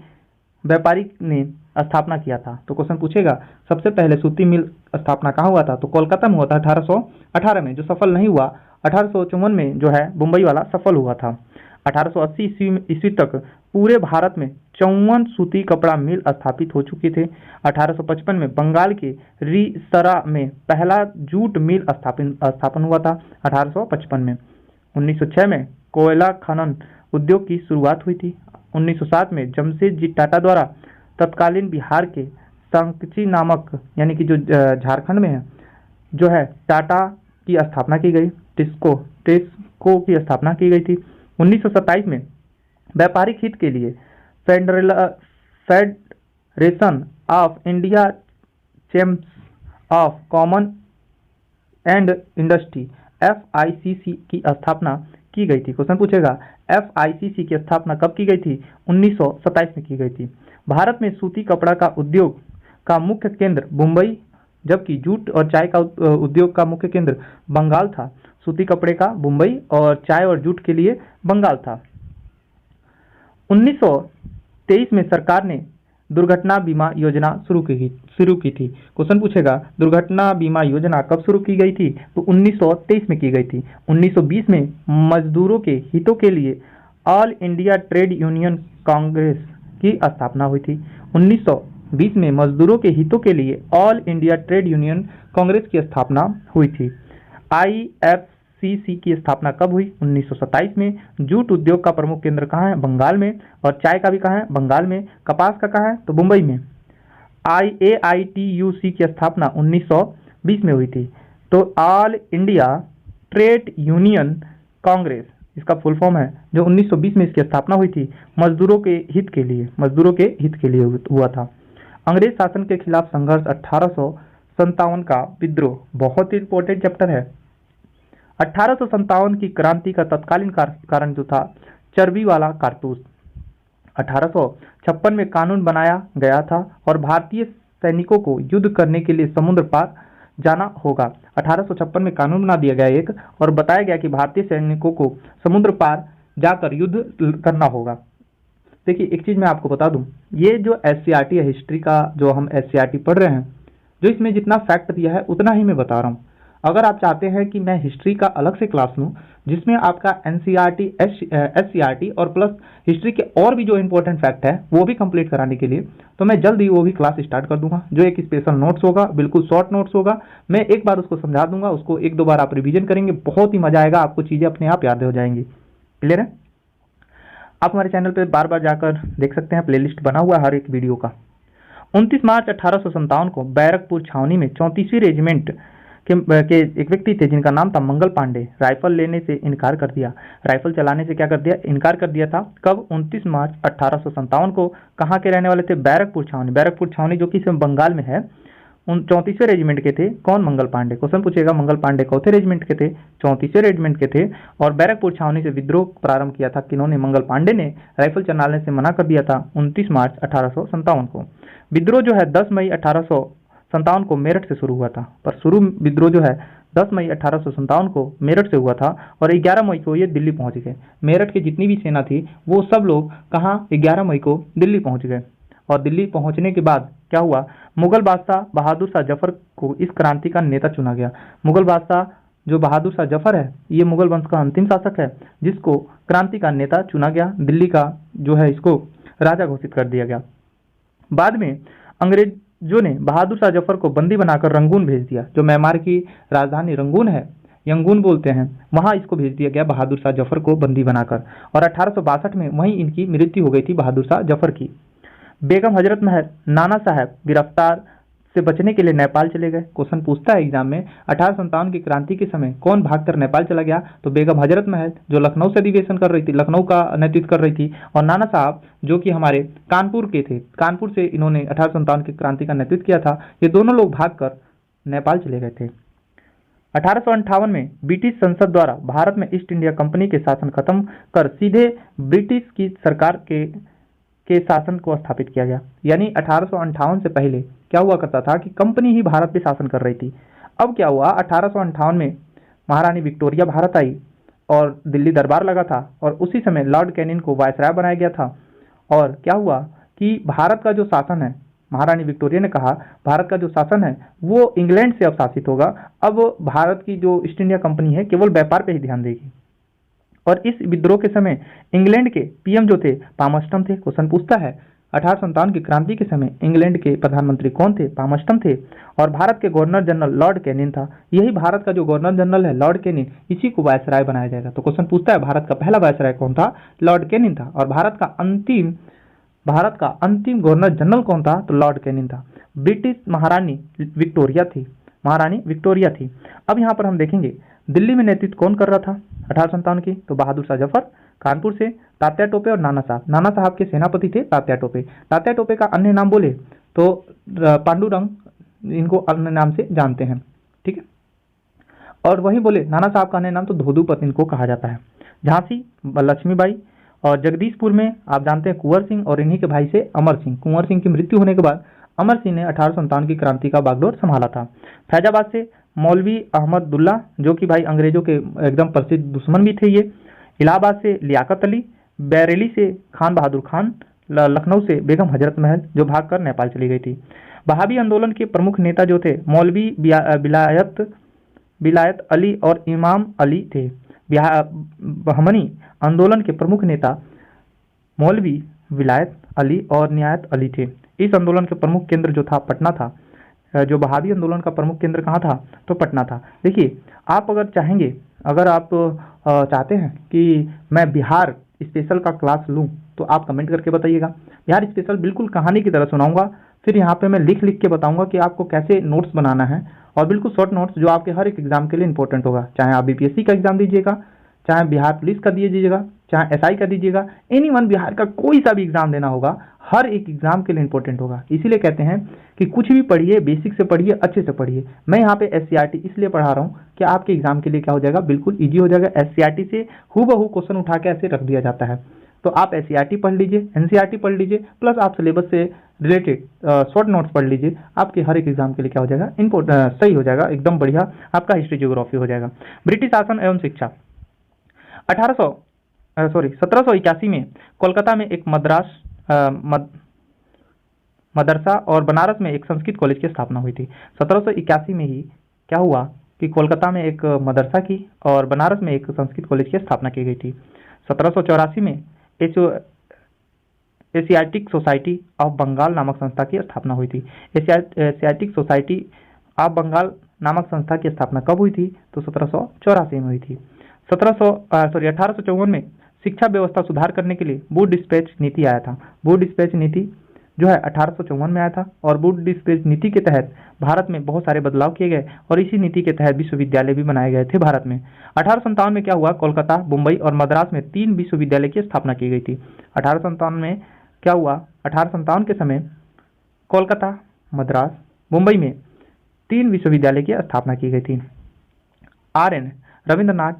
ने स्थापना किया था। तो क्वेश्चन पूछेगा सबसे पहले सूती मिल स्थापना कहाँ हुआ था? तो कोलकाता में हुआ था 1818 में, जो सफल नहीं हुआ। 1854 में जो है मुंबई वाला सफल हुआ था। 1880 ईस्वी तक पूरे भारत में 54 सूती कपड़ा मिल स्थापित हो चुके थे। 1855 में बंगाल के रिसरा में पहला जूट मिल स्थापन हुआ था 1855 में। 1906 में कोयला खनन उद्योग की शुरुआत हुई थी? 1907 में जमशेदजी टाटा द्वारा तत्कालीन बिहार के सांकची नामक, यानी कि जो झारखंड में है, जो है टाटा की स्थापना की गई। टिस्को की स्थापना की गई थी। 1927 में व्यापारिक हित के लिए federation of India chambers of commerce and industry FICC की स्थापना की गई थी। क्वेश्चन पूछेगा FICC की स्थापना कब की गई थी? 1927 में की गई थी। भारत में सूती कपड़ा का उद्योग का मुख्य केंद्र मुंबई, जबकि जूट और चाय का उद्योग का मुख्य केंद्र बंगाल था। सूती कपड़े का मुंबई और चाय और जूट के लिए बंगाल था। 1923 में सरकार ने दुर्घटना बीमा योजना शुरू की थी। क्वेश्चन पूछेगा दुर्घटना बीमा योजना कब शुरू की गई थी? तो 1923 में की गई थी। 1920 में मजदूरों के हितों के लिए all India trade union Congress की स्थापना हुई थी। 1920 में मजदूरों के हितों के लिए all India trade union Congress की स्थापना हुई थी। IFCC की स्थापना कब हुई? 1927 में। जूट उद्योग का प्रमुख केंद्र कहाँ है? बंगाल में। और चाय का भी कहाँ है? बंगाल में। कपास का कहाँ है? तो मुंबई में। AITUC की स्थापना 1920 में हुई थी। तो all India trade union Congress, इसका फुल फॉर्म है, जो 1920 में इसकी स्थापना हुई थी, मजदूरों के हित के लिए हुआ था। अंग्रेज शासन के खिलाफ संघर्ष 1857 का विद्रोह, बहुत ही इंपॉर्टेंट चैप्टर है। 1857 की क्रांति का तत्कालीन कारण जो था, चर्बी वाला कारतूस। 1856 में कानून बनाया गया था और भारतीय सैनिकों को युद्ध करने के लिए समुद्र पार जाना होगा। 1856 में कानून बना दिया गया एक, और बताया गया कि भारतीय सैनिकों को समुद्र पार जाकर युद्ध करना होगा। देखिए एक चीज मैं आपको बता दूं, ये जो SCRT है, हिस्ट्री का जो हम SCRT पढ़ रहे हैं, जो इसमें जितना फैक्ट दिया है उतना ही मैं बता रहा हूँ। अगर आप चाहते हैं कि मैं हिस्ट्री का अलग से क्लास लूँ जिसमें आपका NCERT, SCRT और प्लस हिस्ट्री के और भी जो इंपॉर्टेंट फैक्ट है वो भी कंप्लीट कराने के लिए, तो मैं जल्द ही वो भी क्लास स्टार्ट कर दूंगा, जो एक स्पेशल नोट्स होगा, बिल्कुल शॉर्ट नोट्स होगा। मैं एक बार उसको समझा दूंगा, उसको एक दो बार आप रिवीजन करेंगे, बहुत ही मजा आएगा, आपको चीज़ें अपने आप याद हो जाएंगी। क्लियर है? आप हमारे चैनल पर बार बार जाकर देख सकते हैं, प्लेलिस्ट बना हुआ है हर एक वीडियो का। 29 मार्च 1857 को बैरकपुर छावनी में 34वीं रेजिमेंट के एक व्यक्ति थे जिनका नाम था मंगल पांडे, राइफल लेने से इनकार कर दिया, राइफल चलाने से क्या कर दिया? इनकार कर दिया था। कब? 29 मार्च 1857 को। कहाँ के रहने वाले थे? बैरकपुर छावनी। बैरकपुर छावनी जो कि बंगाल में है। 34वें रेजिमेंट के थे। कौन? मंगल पांडे। क्वेश्चन पूछेगा मंगल पांडे कौथे रेजिमेंट के थे? 34वें रेजिमेंट के थे। और बैरकपुर छावनी से विद्रोह प्रारंभ किया था किन्होंने? मंगल पांडे ने। राइफल चलाने से मना कर दिया था 29 मार्च 1857 को। विद्रोह जो है 10 मई 1857 को मेरठ से शुरू हुआ था, पर शुरू विद्रोह जो है 10 मई 1857 को मेरठ से हुआ था और 11 मई को ये दिल्ली पहुंच गए। मेरठ की जितनी भी सेना थी वो सब लोग कहाँ? 11 मई को दिल्ली पहुंच गए। और दिल्ली पहुंचने के बाद क्या हुआ? मुगल बादशाह बहादुर शाह जफर को इस क्रांति का नेता चुना गया। मुगल बादशाह जो बहादुर शाह जफर है, ये मुगल वंश का अंतिम शासक है जिसको क्रांति का नेता चुना गया। दिल्ली का जो है इसको राजा घोषित कर दिया गया। बाद में अंग्रेजों ने बहादुर शाह जफर को बंदी बनाकर रंगून भेज दिया, जो म्यांमार की राजधानी रंगून है, यंगून बोलते हैं, वहां इसको भेज दिया गया बहादुर शाह जफर को बंदी बनाकर। और 1862 में वहीं इनकी मृत्यु हो गई थी बहादुर शाह जफर की। बेगम हजरत महल नाना साहब गिरफ्तार से बचने के लिए नेपाल चले गए। क्वेश्चन पूछता है एग्जाम में 1857 की क्रांति के समय कौन भागकर नेपाल चला गया? तो बेगम हजरत महल जो लखनऊ से अधिवेशन कर रही थी, लखनऊ का नेतृत्व कर रही थी, और नाना साहब जो कि हमारे कानपुर के थे, कानपुर से इन्होंने 1857 की क्रांति का नेतृत्व किया था। ये दोनों लोग भागकर नेपाल चले गए थे। 1858 में ब्रिटिश संसद द्वारा भारत में ईस्ट इंडिया कंपनी के शासन खत्म कर सीधे ब्रिटिश की सरकार के शासन को स्थापित किया गया। यानी 1858 से पहले क्या हुआ करता था कि कंपनी ही भारत पे शासन कर रही थी। अब क्या हुआ? 1858 में महारानी विक्टोरिया भारत आई और दिल्ली दरबार लगा था, और उसी समय लॉर्ड कैनिंग को वायसराय बनाया गया था। और क्या हुआ कि भारत का जो शासन है, महारानी विक्टोरिया ने कहा भारत का जो शासन है वो इंग्लैंड से अब शासित होगा। अब भारत की जो ईस्ट इंडिया कंपनी है केवल व्यापार पे ही ध्यान देगी। और इस विद्रोह के समय इंग्लैंड के PM जो थे पामस्टन थे। क्वेश्चन पूछता है 1857 की क्रांति के समय इंग्लैंड के प्रधानमंत्री कौन थे? पामस्टन थे। और भारत के गवर्नर जनरल लॉर्ड कैनिंग था। यही भारत का जो गवर्नर जनरल है लॉर्ड कैनिंग, इसी को वायसराय बनाया जाएगा। तो क्वेश्चन पूछता है भारत का पहला वायसराय कौन था? लॉर्ड कैनिंग था। और भारत का अंतिम गवर्नर जनरल कौन था? तो लॉर्ड कैनिंग था। ब्रिटिश महारानी विक्टोरिया थी। अब यहाँ पर हम देखेंगे दिल्ली में नेतृत्व कौन कर रहा था 1857 की? तो बहादुर शाह जफर कानपुर से, तात्या टोपे और नाना साहब के सेनापति थे तात्या टोपे का अन्य नाम बोले तो पांडुरंग, इनको अन्य नाम से जानते हैं, ठीक है। और वही बोले नाना साहब का अन्य नाम तो धोधुपत इनको कहा जाता है। झांसी लक्ष्मीबाई और जगदीशपुर में आप जानते हैं कुंवर सिंह और इन्हीं के भाई से अमर सिंह। कुंवर सिंह की मृत्यु होने के बाद अमर सिंह ने 1857 की क्रांति का बागडोर संभाला था। फैजाबाद से मौलवी अहमदुल्ला, जो कि भाई अंग्रेजों के एकदम प्रसिद्ध दुश्मन भी थे ये। इलाहाबाद से लियाकत अली, बैरेली से खान बहादुर खान, लखनऊ से बेगम हजरत महल जो भागकर नेपाल चली गई थी। वहाबी आंदोलन के प्रमुख नेता जो थे मौलवी बिलायत अली और इमाम अली थे। बहमनी आंदोलन के प्रमुख नेता मौलवी विलायत अली और नियायत अली थे। इस आंदोलन के प्रमुख केंद्र जो था पटना था। जो बहावी आंदोलन का प्रमुख केंद्र कहाँ था? तो पटना था। देखिए, आप अगर आप चाहते हैं कि मैं बिहार स्पेशल का क्लास लूं तो आप कमेंट करके बताइएगा। बिहार स्पेशल बिल्कुल कहानी की तरह सुनाऊंगा, फिर यहाँ पे मैं लिख के बताऊंगा कि आपको कैसे नोट्स बनाना है, और बिल्कुल शॉर्ट नोट्स जो आपके हर एक एग्जाम के लिए इंपॉर्टेंट होगा। चाहे आप बीपीएससी का एग्जाम दीजिएगा, चाहे बिहार पुलिस का दीजिएगा, चाहे एसआई का दीजिएगा, एनीवन बिहार का कोई सा भी एग्जाम देना होगा, हर एक एग्जाम के लिए इंपॉर्टेंट होगा। इसीलिए कहते हैं कि कुछ भी पढ़िए, बेसिक से पढ़िए, अच्छे से पढ़िए। मैं यहाँ पे एससीईआरटी इसलिए पढ़ा रहा हूँ कि आपके एग्जाम के लिए क्या हो जाएगा, बिल्कुल ईजी हो जाएगा। एससीईआरटी से हूबहू क्वेश्चन उठा के ऐसे रख दिया जाता है। तो आप एससीईआरटी पढ़ लीजिए, एनसीईआरटी पढ़ लीजिए, प्लस आप सिलेबस से रिलेटेड शॉर्ट नोट्स पढ़ लीजिए। आपके हर एक एग्जाम के लिए क्या हो जाएगा, सही हो जाएगा, एकदम बढ़िया आपका हिस्ट्री ज्योग्राफी हो जाएगा। ब्रिटिश शासन एवं शिक्षा 1781 में कोलकाता में एक मदरसा और बनारस में एक संस्कृत कॉलेज की स्थापना हुई थी। 1781 में ही क्या हुआ कि कोलकाता में एक मदरसा की और बनारस में एक संस्कृत कॉलेज की स्थापना की गई थी। 1784 में एशियाटिक सोसाइटी ऑफ बंगाल नामक संस्था की स्थापना हुई थी। एशियाटिक सोसाइटी ऑफ बंगाल नामक संस्था की स्थापना कब हुई थी? तो 1784 में हुई थी। 1854 में शिक्षा व्यवस्था सुधार करने के लिए वुड डिस्पैच नीति आया था। वुड डिस्पैच नीति जो है 1854 में आया था, और वुड डिस्पैच नीति के तहत भारत में बहुत सारे बदलाव किए गए, और इसी नीति के तहत विश्वविद्यालय भी बनाए गए थे भारत में। 1857 में क्या हुआ, कोलकाता, मुंबई और मद्रास में 3 विश्वविद्यालय की स्थापना की गई थी। 1857 में क्या हुआ, 1857 के समय कोलकाता, मद्रास, मुंबई में 3 विश्वविद्यालय की स्थापना की गई थी। RN रविन्द्रनाथ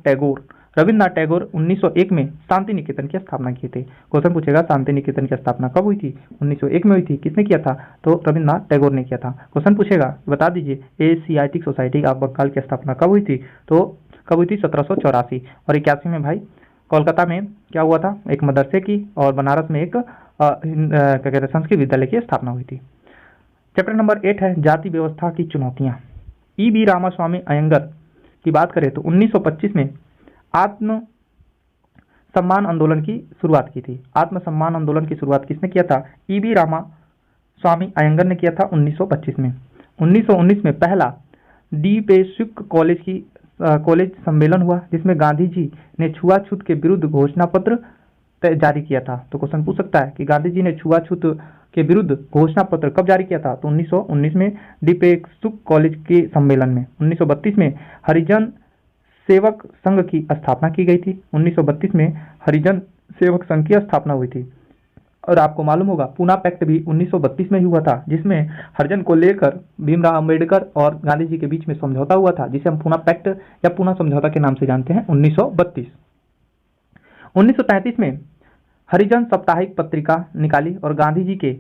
टैगोर 1901 में शांति निकेतन की स्थापना की थी। क्वेश्चन पूछेगा शांति निकेतन की स्थापना कब हुई थी? 1901 में हुई थी। किसने किया था? तो रविन्द्रनाथ टैगोर ने किया था। क्वेश्चन पूछेगा बता दीजिए एशियाटिक सोसाइटी ऑफ बंगाल की स्थापना कब हुई थी? तो कब हुई थी? 1784। और 81 में भाई कोलकाता में क्या हुआ था, एक मदरसे की, और बनारस में एक क्या कहते हैं संस्कृत विद्यालय की स्थापना हुई थी। चैप्टर नंबर 8 है जाति व्यवस्था की चुनौतियां। E.B. रामास्वामी अयंगर की बात करें तो 1925 में आत्म सम्मान आंदोलन की शुरुआत की थी। आत्म सम्मान आंदोलन की शुरुआत किसने किया था? E.B. रामास्वामी अयंगर ने किया था 1925 में। 1919 में पहला दीपेशुक कॉलेज सम्मेलन हुआ, जिसमें गांधी जी ने छुआछूत के विरुद्ध घोषणा पत्र जारी किया था। तो क्वेश्चन पूछ सकता है कि गांधी जी ने छुआछूत के विरुद्ध घोषणा पत्र कब जारी किया था? तो 1919 में दीपेशुक कॉलेज के सम्मेलन में। 1932 में हरिजन सेवक संघ की स्थापना की गई थी। 1932 में हरिजन सेवक संघ की स्थापना हुई थी। और आपको मालूम होगा पूना पैक्ट भी 1932 में ही हुआ था, जिसमें हरिजन को लेकर भीमराव अंबेडकर और गांधी जी के बीच में समझौता हुआ था, जिसे हम पूना पैक्ट या पूना समझौता के नाम से जानते हैं। 1932। 1933 में हरिजन साप्ताहिक पत्रिका निकाली, और गांधी जी के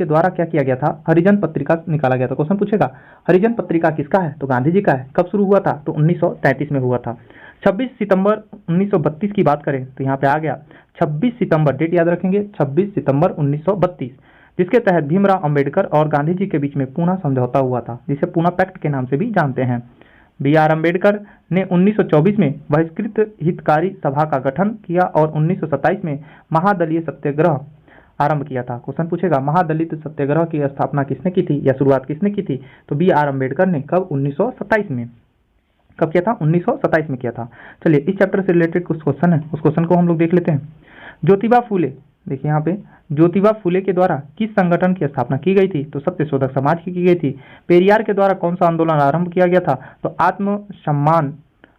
द्वारा क्या किया गया था? हरिजन पत्रिका निकाला गया था। क्वेश्चन पूछेगा हरिजन पत्रिका किसका है? तो गांधी जी का है। कब शुरू हुआ था? तो 1933 में हुआ था। 26 सितंबर 1932 की बात करें तो यहाँ पे आ गया 26 सितंबर, डेट याद रखेंगे, 26 सितंबर 1932, जिसके तहत भीमराव अंबेडकर और गांधी जी के बीच में पूना समझौता हुआ था, जिसे पूना पैक्ट के नाम से भी जानते हैं। BR अम्बेडकर ने 1924 में बहिष्कृत हितकारी सभा का गठन किया और 1927 में महादलीय सत्याग्रह आरंभ किया था? क्वेश्चन पूछेगा महादलित सत्याग्रह की स्थापना किसने की थी या शुरुआत किसने की थी? तो बी आर अम्बेडकर ने। कब? 1927 में। कब किया था? 1927 में किया था। चलिए इस चैप्टर से रिलेटेड कुछ क्वेश्चन है, उस क्वेश्चन को हम लोग देख लेते हैं। ज्योतिबा फूले, देखिए यहाँ पे ज्योतिबा फूले के द्वारा किस संगठन की स्थापना की गई थी? तो सत्य शोधक समाज की गई थी। पेरियार के द्वारा कौन सा आंदोलन आरंभ किया गया था? तो आत्म सम्मान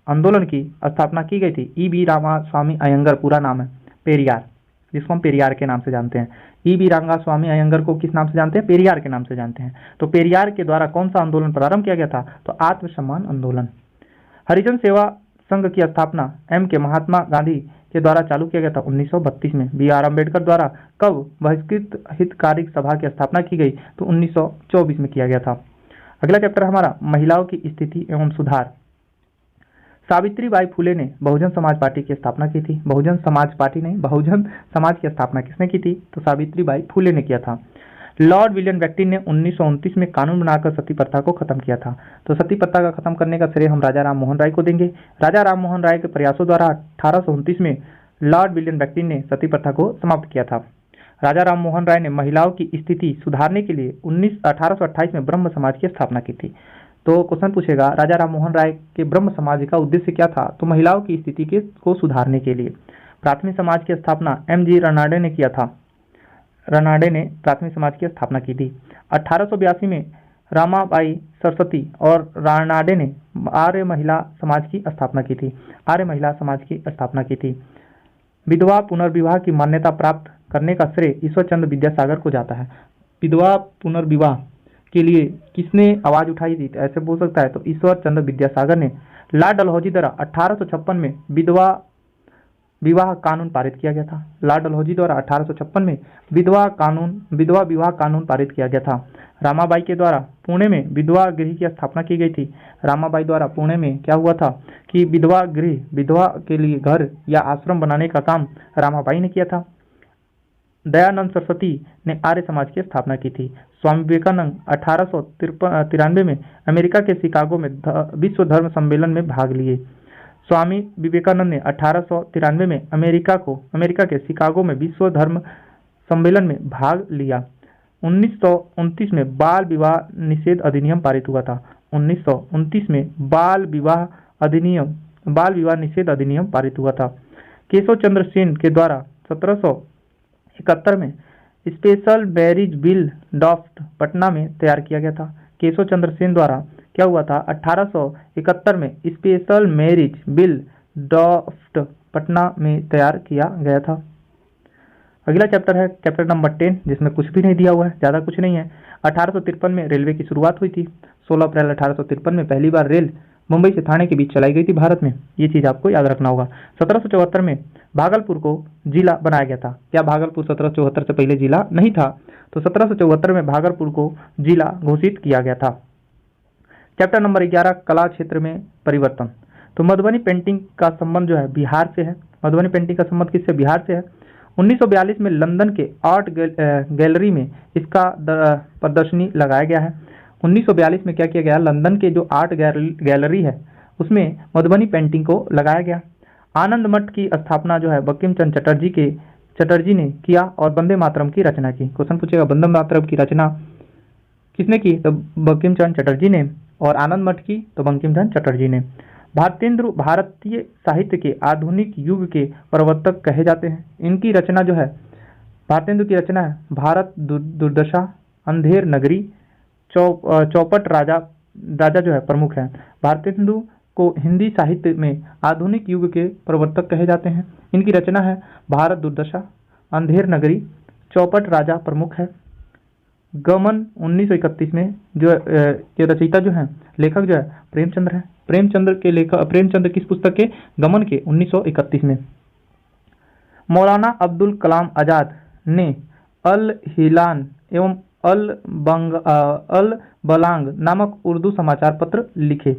आंदोलन की स्थापना की गई थी। ई बी रामास्वामी अयंगर पूरा नाम है पेरियार, जिसको हम पेरियार के नाम से जानते हैं। ई बी रामास्वामी अयंगर को किस नाम से जानते हैं? पेरियार के नाम से जानते हैं। तो पेरियार के द्वारा कौन सा आंदोलन प्रारंभ किया गया था? तो आत्मसम्मान आंदोलन। हरिजन सेवा संघ की स्थापना एम के महात्मा गांधी के द्वारा चालू किया गया था 1932 में। बी आर अम्बेडकर द्वारा कब बहिष्कृत हितकारी सभा की स्थापना की गई? तो 1924 में किया गया था। अगला चैप्टर हमारा महिलाओं की स्थिति एवं सुधार। सावित्रीबाई फुले ने बहुजन समाज पार्टी की स्थापना की थी। बहुजन समाज पार्टी नहीं, बहुजन समाज की स्थापना किसने की थी? तो सावित्रीबाई फुले ने किया था। लॉर्ड विलियम बेंटिक ने 1929 में कानून बनाकर सती प्रथा को खत्म किया था। तो सती प्रथा का खत्म करने का श्रेय हम राजा राम मोहन राय को देंगे। राजा राम मोहन राय के प्रयासों द्वारा 1829 में लॉर्ड विलियम बेंटिक ने सती प्रथा को समाप्त किया था। राजा राम मोहन राय ने महिलाओं की स्थिति सुधारने के लिए 1828 में ब्रह्म समाज की स्थापना की थी। तो क्वेश्चन पूछेगा राजा राम मोहन राय के ब्रह्म समाज का उद्देश्य क्या था? तो महिलाओं की स्थिति को सुधारने के लिए। प्राथमिक समाज की स्थापना एम जी रनाडे ने किया था। रनाडे ने प्राथमिक समाज की स्थापना की थी। 1882 में रामाबाई सरस्वती और रानाडे ने आर्य महिला समाज की स्थापना की थी। आर्य महिला समाज की स्थापना की थी। विधवा पुनर्विवाह की मान्यता प्राप्त करने का श्रेय ईश्वर चंद्र विद्यासागर को जाता है। विधवा पुनर्विवाह के लिए किसने आवाज उठाई थी? ऐसे बोल सकता है तो ईश्वर चंद्र विद्यासागर ने। लॉर्ड डलहौजी द्वारा 1856 में विधवा विवाह कानून पारित किया गया था। लॉर्ड डलहौजी द्वारा 1856 में विधवा विवाह कानून पारित किया गया था। रामाबाई के द्वारा पुणे में विधवा गृह की स्थापना की गई थी। रामाबाई द्वारा पुणे में क्या हुआ था कि विधवा गृह, विधवा के लिए घर या आश्रम बनाने का काम रामाबाई ने किया था। दयानंद सरस्वती ने आर्य समाज की स्थापना की थी। स्वामी विवेकानंद 1893 में अमेरिका के शिकागो में विश्व धर्म सम्मेलन में भाग लिए। स्वामी विवेकानंद ने 1893 में अमेरिका के शिकागो में विश्व धर्म सम्मेलन में भाग लिया। 1929 में बाल विवाह निषेध अधिनियम पारित हुआ था। 1929 में बाल विवाह निषेध अधिनियम पारित हुआ था। केशव चंद्र सेन के द्वारा 1771 में special marriage bill draft Patna में तैयार किया गया था। केशव चंद्र सेन द्वारा क्या हुआ था? 1871 में special marriage bill draft Patna में तैयार किया गया था। अगला चैप्टर है चैप्टर नंबर 10, जिसमें कुछ भी नहीं दिया हुआ है, ज़्यादा कुछ नहीं है। 1853 में रेलवे की शुरुआत हुई थी। 16 अप्रैल 1853 में पहली बार रेल मुंबई से थाने के बीच चलाई गई थी भारत में। ये चीज़ आपको याद रखना होगा। 1774 में भागलपुर को जिला बनाया गया था। क्या भागलपुर 1774 से पहले जिला नहीं था? तो 1774 में भागलपुर को जिला घोषित किया गया था। चैप्टर नंबर 11 कला क्षेत्र में परिवर्तन। तो मधुबनी पेंटिंग का संबंध जो है बिहार से है। मधुबनी पेंटिंग का संबंध किससे? बिहार से है। 1942 में लंदन के आर्ट गैलरी में इसका प्रदर्शनी लगाया गया है। 1942 में क्या किया गया? लंदन के जो आर्ट गैलरी है उसमें मधुबनी पेंटिंग को लगाया गया। आनंद मठ की स्थापना जो है बंकिम चंद्र चटर्जी ने किया और वंदे मातरम की रचना की। क्वेश्चन पूछेगा वंदे मातरम की रचना किसने की? तो बंकिम चंद्र चटर्जी ने। और आनंद मठ की तो बंकिम चंद्र चटर्जी ने। भारतेंदु भारतीय साहित्य के आधुनिक युग के प्रवर्तक कहे जाते हैं। इनकी रचना जो है, भारतेंदु की रचना है भारत दुर्दशा, अंधेर नगरी, चौपट राजा जो है प्रमुख है। भारतेंदु को हिंदी साहित्य में आधुनिक युग के प्रवर्तक कहे जाते हैं। इनकी रचना है भारत दुर्दशा, अंधेर नगरी, चौपट राजा प्रमुख है। गमन 1931 में जो के रचयिता जो है, लेखक जो है प्रेमचंद्र है। प्रेमचंद्र किस पुस्तक के? गमन के 1931 में। मौलाना अब्दुल कलाम आजाद ने अल हिलान एवं अल बलांग नामक उर्दू समाचार पत्र लिखे।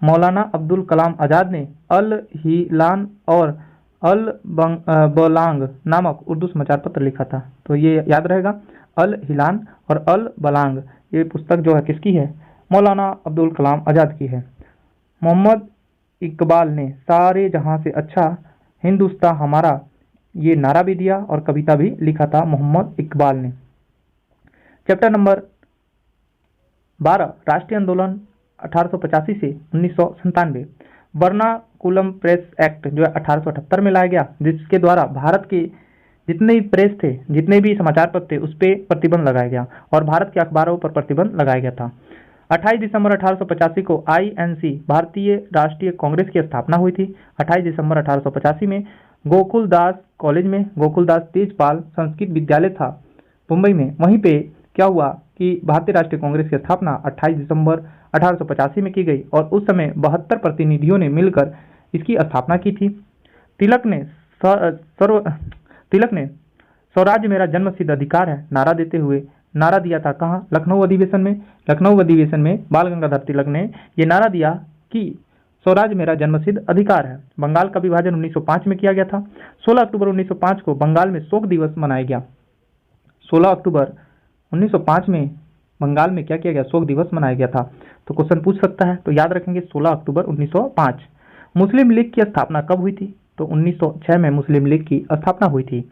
मौलाना अब्दुल कलाम आजाद ने अल हिलान और अल बलांग नामक उर्दू समाचार पत्र लिखा था। तो ये याद रहेगा, अल हिलान और अल बलांग। ये पुस्तक जो है किसकी है? मौलाना अब्दुल कलाम आजाद की है। मोहम्मद इकबाल ने सारे जहां से अच्छा हिंदुस्तान हमारा ये नारा भी दिया और कविता भी लिखा था मोहम्मद इकबाल ने। चैप्टर नंबर 12, राष्ट्रीय आंदोलन 1885 से 1997। वर्नाकुलम प्रेस एक्ट जो है 1878 में लाया गया, जिसके द्वारा भारत के जितने भी प्रेस थे, जितने भी समाचार पत्र थे, उस पर प्रतिबंध लगाया गया और भारत के अखबारों पर प्रतिबंध लगाया गया था। 28 दिसंबर 1885 को आईएनसी भारतीय राष्ट्रीय कांग्रेस की स्थापना हुई थी। 28 दिसंबर 1885 में गोकुलदास कॉलेज में गोकुलदास तेजपाल संस्कृत विद्यालय था मुंबई में, वहीं पे क्या हुआ कि भारतीय राष्ट्रीय कांग्रेस की स्थापना 28 दिसंबर 1885 में की गई और उस समय 72 प्रतिनिधियों ने मिलकर इसकी स्थापना की थी। तिलक ने स्वराज्य मेरा जन्मसिद्ध अधिकार है नारा देते हुए नारा दिया था। कहाँ? लखनऊ अधिवेशन में। लखनऊ अधिवेशन में बाल गंगाधर तिलक ने यह नारा दिया कि स्वराज मेरा जन्मसिद्ध अधिकार है। बंगाल का विभाजन 1905 में किया गया था। 16 अक्टूबर 1905 को बंगाल में शोक दिवस मनाया गया। 16 अक्टूबर 1905 में बंगाल में क्या किया गया? शोक दिवस मनाया गया था। तो क्वेश्चन पूछ सकता है, तो याद रखेंगे 16 अक्टूबर 1905। मुस्लिम लीग की स्थापना कब हुई थी? तो 1906 में मुस्लिम लीग की स्थापना हुई थी।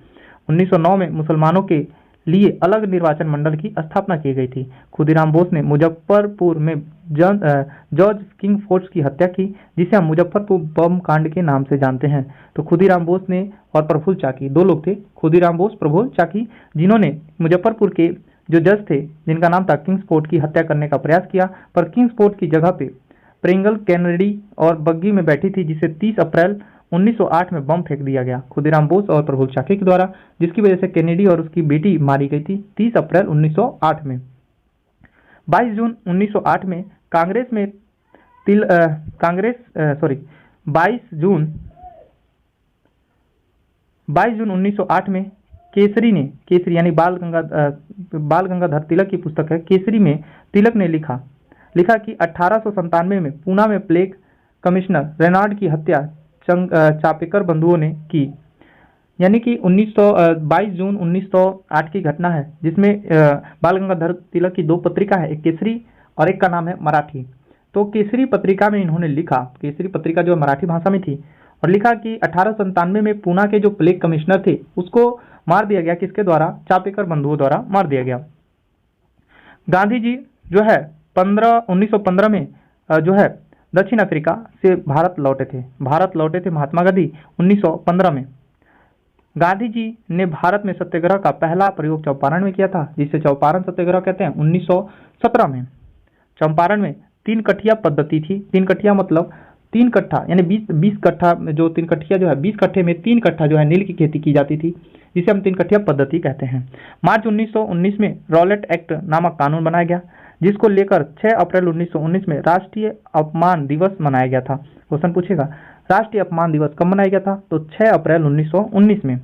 1909 में मुसलमानों के लिए अलग निर्वाचन मंडल की स्थापना की गई थी। खुदीराम बोस ने मुजफ्फरपुर में जॉर्ज किंग फोर्ड्स की हत्या की, जिसे हम मुजफ्फरपुर बम कांड के नाम से जानते हैं। तो खुदीराम बोस ने और प्रफुल्ल चाकी, दो लोग थे, खुदीराम बोस, प्रफुल्ल चाकी, जिन्होंने मुजफ्फरपुर के जो जज थे, जिनका नाम था किंग्सफोर्ड, की हत्या करने का प्रयास किया, पर किंग्सफोर्ड की जगह पे प्रिंगल कैनेडी और बग्गी में बैठी थी, जिसे 30 अप्रैल 1908 में बम फेंक दिया गया खुदीराम बोस और प्रफुल्ल चाकी के द्वारा, जिसकी वजह से कैनेडी और उसकी बेटी मारी गई थी 30 अप्रैल 1908 में। 22 जून 1908 में कांग्रेस में 22 जून 1908 में केसरी यानी बाल गंगाधर तिलक की पुस्तक है केसरी में तिलक ने लिखा कि 1897 में पूना में प्लेग कमिश्नर रेनाल्ड की हत्या चापेकर बंधुओं ने की। यानी कि 22 जून 1908 की घटना है, जिसमें बाल गंगाधर तिलक की दो पत्रिका है, एक केसरी और एक का नाम है मराठी। तो केसरी पत्रिका में इन्होंने लिखा, केसरी पत्रिका जो मराठी भाषा में थी, और लिखा कि 1897 में पूना के जो प्लेग कमिश्नर थे उसको मार दिया गया। किसके द्वारा? चापेकर बंधुओं द्वारा मार दिया गया। गांधी जी जो है 1915 में जो है दक्षिण अफ्रीका से भारत लौटे थे महात्मा गांधी 1915 में। गांधी जी ने भारत में सत्याग्रह का पहला प्रयोग चंपारण में किया था, जिसे चंपारण सत्याग्रह कहते हैं। 1917 में चंपारण में 3 कठिया पद्धति थी। 3 कठिया मतलब 3 कट्ठा यानी 20 कट्ठा, जो 3 कट्ठिया जो है 20 कट्ठे में 3 कट्ठा जो है नील की खेती की जाती थी, जिसे हम 3 कट्ठिया पद्धति कहते हैं। मार्च 1919 में रॉलेट एक्ट नामक कानून बनाया गया, जिसको लेकर 6 अप्रैल 1919 में राष्ट्रीय अपमान दिवस मनाया गया था। क्वेश्चन पूछेगा राष्ट्रीय अपमान दिवस कब मनाया गया था? तो 6 अप्रैल 1919 में।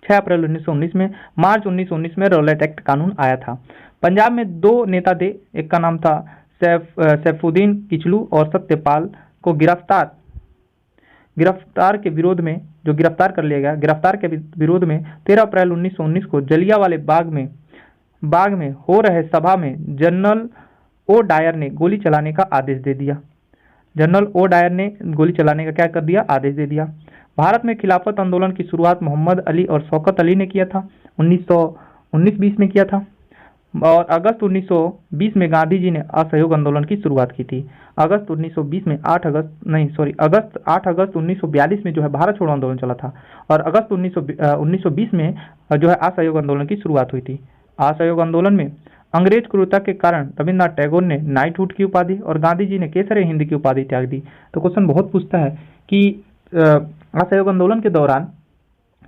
6 अप्रैल 1919 में। मार्च 1919 में रॉलेट एक्ट कानून आया था। पंजाब में 2 नेता थे, एक का नाम था सैफुद्दीन किचलू और सत्यपाल को गिरफ्तार के विरोध में जो गिरफ्तार कर लिया गया, गिरफ्तार के विरोध में 13 अप्रैल 1919 को जलियांवाले बाग में हो रहे सभा में जनरल ओ डायर ने गोली चलाने का आदेश दे दिया। जनरल ओ डायर ने गोली चलाने का क्या कर दिया? आदेश दे दिया। भारत में खिलाफत आंदोलन की शुरुआत मोहम्मद अली और शौकत अली ने किया था, 1919-20 में किया था। और अगस्त 1920 में गांधी जी ने असहयोग आंदोलन की शुरुआत की थी। अगस्त 1920 में अगस्त 8 अगस्त 1942 में जो है भारत छोड़ो आंदोलन चला था, और अगस्त 1920 में जो है असहयोग आंदोलन की शुरुआत हुई थी। असहयोग आंदोलन में अंग्रेज क्रूरता के कारण रविन्द्रनाथ टैगोर ने नाइटहुड की उपाधि और गांधी जी ने केसर हिंद की उपाधि त्याग दी। तो क्वेश्चन बहुत पूछता है कि असहयोग आंदोलन के दौरान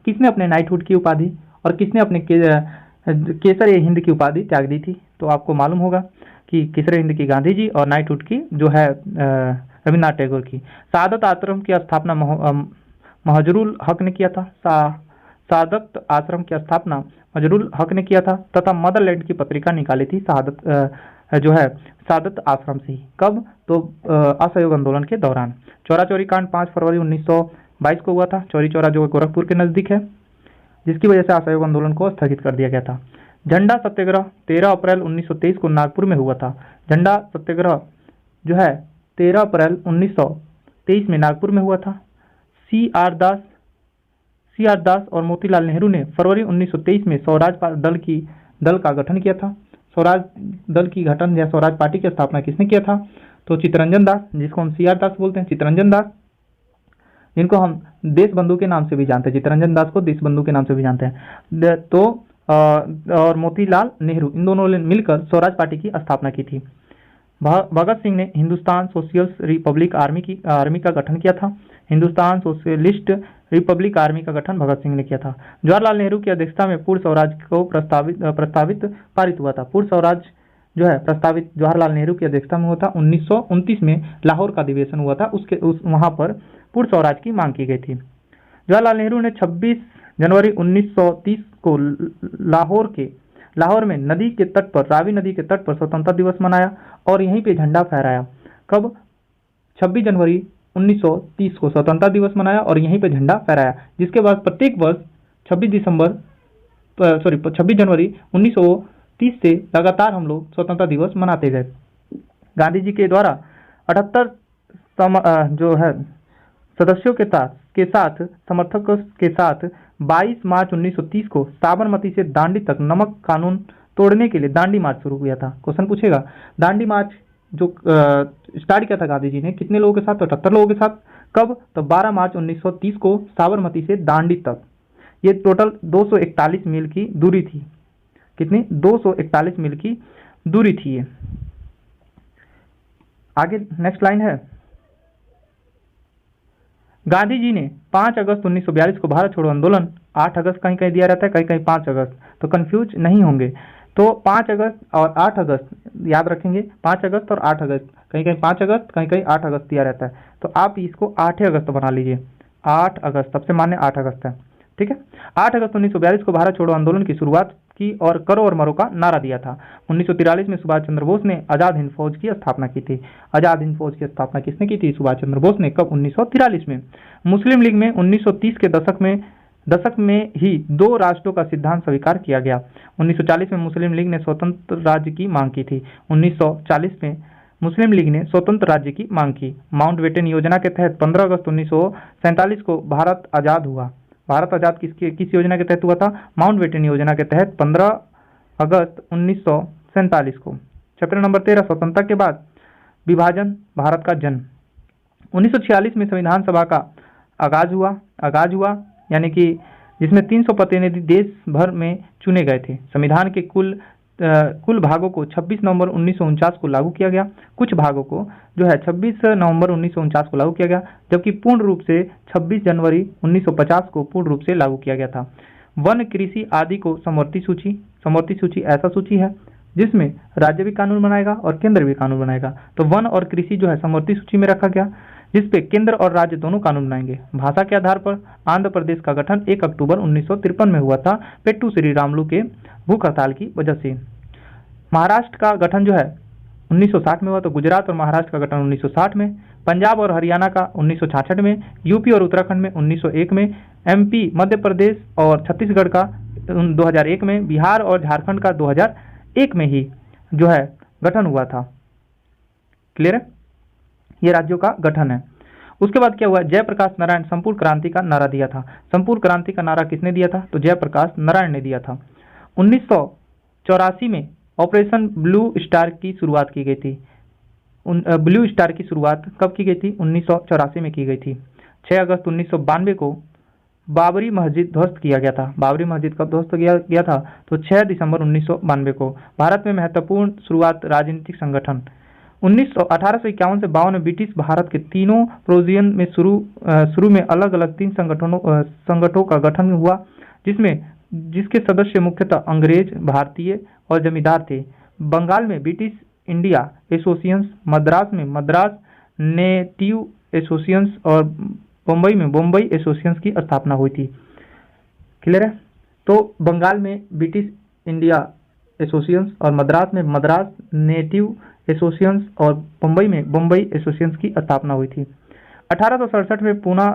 किसने अपने नाइटहुड की उपाधि और किसने अपने केसर हिंद की उपाधि त्याग दी थी? तो आपको मालूम होगा कि केसर हिंद की गांधी जी और नाइटहुड की जो है रविन्द्रनाथ टैगोर की। शहादत आश्रम की स्थापना महजरुल हक ने किया था। शहादत आश्रम की स्थापना मजरुल हक ने किया था तथा मदरलैंड की पत्रिका निकाली थी शहादत आश्रम से ही। कब? तो असहयोग आंदोलन के दौरान। चौरा चौरी कांड 5 फरवरी 1922 को हुआ था। चौरी चौरा जो गोरखपुर के नजदीक है, जिसकी वजह से असहयोग आंदोलन को स्थगित कर दिया गया था। झंडा सत्याग्रह 13 अप्रैल 1923 को नागपुर में हुआ था। झंडा सत्याग्रह जो है 13 अप्रैल 1923 में नागपुर में हुआ था। सी CR दास और मोतीलाल नेहरू ने फरवरी 1923 में स्वराज दल का गठन किया था। स्वराज दल की गठन या स्वराज पार्टी की स्थापना किसने किया था? तो चित्तरंजन दास, जिसको हम CR दास बोलते हैं, चित्तरंजन दास, जिनको हम देश बंधु के नाम से भी जानते हैं। चित्तरंजन दास को देश बंधु के नाम से भी जानते हैं। तो और मोतीलाल नेहरू, इन दोनों ने मिलकर स्वराज पार्टी की स्थापना की थी। भगत सिंह ने हिंदुस्तान सोशलिस्ट रिपब्लिक आर्मी का गठन किया था। हिंदुस्तान सोशलिस्ट रिपब्लिक आर्मी का गठन भगत सिंह ने किया था। जवाहरलाल नेहरू की अध्यक्षता में पूर्ण स्वराज को प्रस्तावित पारित हुआ था। पूर्ण स्वराज जो है प्रस्तावित जवाहरलाल नेहरू की अध्यक्षता में हुआ था। 1929 में लाहौर का अधिवेशन हुआ था, वहां पर पूर्ण स्वराज की मांग की गई थी। जवाहरलाल नेहरू ने 26 जनवरी 1930 को लाहौर में रावी नदी के तट पर स्वतंत्रता दिवस मनाया और यहीं पे झंडा फहराया। कब? 26 जनवरी 1930 को स्वतंत्रता दिवस मनाया और यहीं पे झंडा फहराया, जिसके बाद प्रत्येक वर्ष 26 जनवरी 1930 से लगातार हम लोग स्वतंत्रता दिवस मनाते गए। गांधी जी के द्वारा 78 जो है सदस्यों के साथ समर्थकों के साथ 22 मार्च 1930 को साबरमती से दांडी तक नमक कानून तोड़ने के लिए दांडी मार्च शुरू किया था। क्वेश्चन पूछेगा, दांडी मार्च जो स्टार्ट किया था गांधी जी ने, कितने लोगों के साथ? तो 78 लोगों के साथ। कब? तो 12 मार्च 1930 को साबरमती से दांडी तक। ये टोटल 241 मील की दूरी थी। कितनी? 241 मील की दूरी थी ये। आगे नेक्स्ट लाइन है, गांधी जी ने 5 अगस्त 1942 को भारत छोड़ो आंदोलन, 8 अगस्त कहीं कहीं दिया रहता है, कहीं कहीं 5 अगस्त, तो कंफ्यूज नहीं होंगे। तो 5 अगस्त और 8 अगस्त याद रखेंगे, 5 अगस्त और 8 अगस्त, कहीं कहीं 5 अगस्त कहीं कहीं 8 अगस्त दिया रहता है, तो आप इसको 8 अगस्त बना लीजिए। 8 अगस्त सबसे मान्य 8 अगस्त है, ठीक है। 8 अगस्त 1942 को भारत छोड़ो आंदोलन की शुरुआत की और करो और मरो का नारा दिया था। 1943 में सुभाष चंद्र बोस ने आजाद हिंद फौज की स्थापना की थी। आजाद हिंद फौज की स्थापना किसने की थी? सुभाष चंद्र बोस ने। कब? 1943 में। मुस्लिम लीग में 1930 के दशक में ही 2 राष्ट्रों का सिद्धांत स्वीकार किया गया। 1940 में मुस्लिम लीग ने स्वतंत्र राज्य की मांग की थी। 1940 में मुस्लिम लीग ने स्वतंत्र राज्य की मांग की। माउंटबेटन योजना के तहत 15 अगस्त 1947 को भारत आजाद हुआ। भारत आजाद किस योजना के तहत हुआ था? माउंटबेटन योजना के तहत 15 अगस्त 1947 को। चैप्टर नंबर 13, स्वतंत्रता के बाद विभाजन, भारत का जन्म। 1946 में संविधान सभा का आगाज हुआ, यानी कि जिसमें 300 प्रतिनिधि देश भर में चुने गए थे। संविधान के कुल भागों को 26 नवंबर 1949 को लागू किया गया। कुछ भागों को जो है 26 नवंबर 1949 को लागू किया गया, जबकि पूर्ण रूप से 26 जनवरी 1950 को पूर्ण रूप से लागू किया गया था। वन, कृषि आदि को समवर्ती सूची ऐसा सूची है जिसमें राज्य भी कानून बनाएगा और केंद्र भी कानून बनाएगा। तो वन और कृषि जो है समवर्ती सूची में रखा गया, जिसपे केंद्र और राज्य दोनों कानून बनाएंगे। भाषा के आधार पर आंध्र प्रदेश का गठन 1 अक्टूबर 1953 में हुआ था, पेट्टू श्री रामुलु के भूख हड़ताल की वजह से। महाराष्ट्र का गठन जो है 1960 में हुआ, तो गुजरात और महाराष्ट्र का गठन 1960 में, पंजाब और हरियाणा का 1966 में, यूपी और उत्तराखंड में 1901 में, एमपी, मध्य प्रदेश और छत्तीसगढ़ का 2001 में, बिहार और झारखंड का 2001 में ही जो है गठन हुआ था। क्लियर है? ये राज्यों का गठन है। उसके बाद क्या हुआ? जयप्रकाश नारायण संपूर्ण क्रांति का नारा दिया था। संपूर्ण क्रांति का नारा किसने दिया था? तो जयप्रकाश नारायण ने दिया था। 1984 में ऑपरेशन ब्लू स्टार की शुरुआत की गई थी। ब्लू स्टार की शुरुआत कब की गई थी? 1984 में की गई थी। 6 अगस्त 1992 को बाबरी मस्जिद ध्वस्त किया गया था। बाबरी मस्जिद कब ध्वस्त किया गया था? तो 6 दिसंबर 1992 को। भारत में महत्वपूर्ण शुरुआत राजनीतिक संगठन 1851 से 52 में ब्रिटिश भारत के तीनों प्रोविजन में शुरू में अलग अलग 3 संगठनों का गठन हुआ, जिसके सदस्य मुख्यतः अंग्रेज, भारतीय और जमींदार थे। बंगाल में ब्रिटिश इंडिया एसोसिएशन, मद्रास में मद्रास नेटिव एसोसिएशन और बम्बई में बम्बई एसोसिएशन की स्थापना हुई थी। क्लियर है? तो बंगाल में ब्रिटिश इंडिया एसोसिएशन और मद्रास में मद्रास नेटिव एसोसिएशन और बम्बई में बम्बई एसोसिएशन की स्थापना हुई थी। 1867 में पूना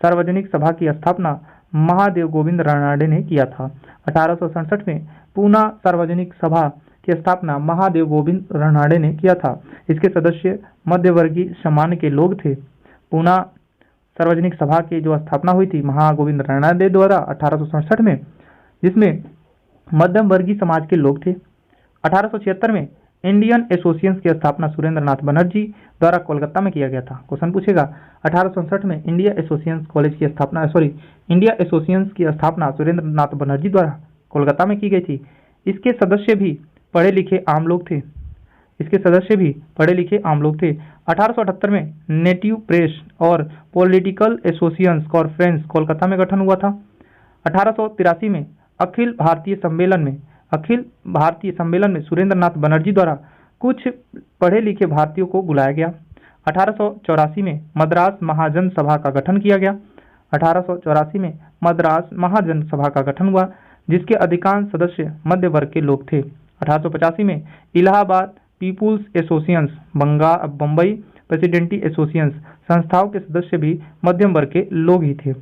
सार्वजनिक सभा की स्थापना महादेव गोविंद रानडे ने किया था। 1867 में पूना सार्वजनिक सभा की स्थापना महादेव गोविंद रानडे ने किया था। इसके सदस्य मध्यवर्गीय सामान्य के लोग थे। पूना सार्वजनिक सभा की जो स्थापना हुई थी महागोविंद रानडे द्वारा 1867 में, जिसमें मध्यम वर्गीय समाज के लोग थे। 1876 में इंडियन एसोसिएशन की स्थापना सुरेंद्र नाथ बनर्जी द्वारा कोलकाता में किया गया था। क्वेश्चन पूछेगा 1867 में इंडिया एसोसिएशन कॉलेज की स्थापना इंडिया एसोसिएशन की स्थापना सुरेंद्र नाथ बनर्जी द्वारा कोलकाता में की गई थी। इसके सदस्य भी पढ़े लिखे आम लोग थे। 1878 में नेटिव प्रेस और पॉलिटिकल एसोसिएशन कॉन्फ्रेंस कोलकाता में गठन हुआ था। 1883 में अखिल भारतीय सम्मेलन में सुरेंद्र नाथ बनर्जी द्वारा कुछ पढ़े लिखे भारतीयों को बुलाया गया। 1884 में मद्रास महाजन सभा का गठन किया गया। 1884 में मद्रास महाजन सभा का गठन हुआ, जिसके अधिकांश सदस्य मध्य वर्ग के लोग थे। 1885 में Allahabad people's association, Bombay presidency association संस्थाओं के सदस्य भी मध्यम वर्ग के लोग ही थे।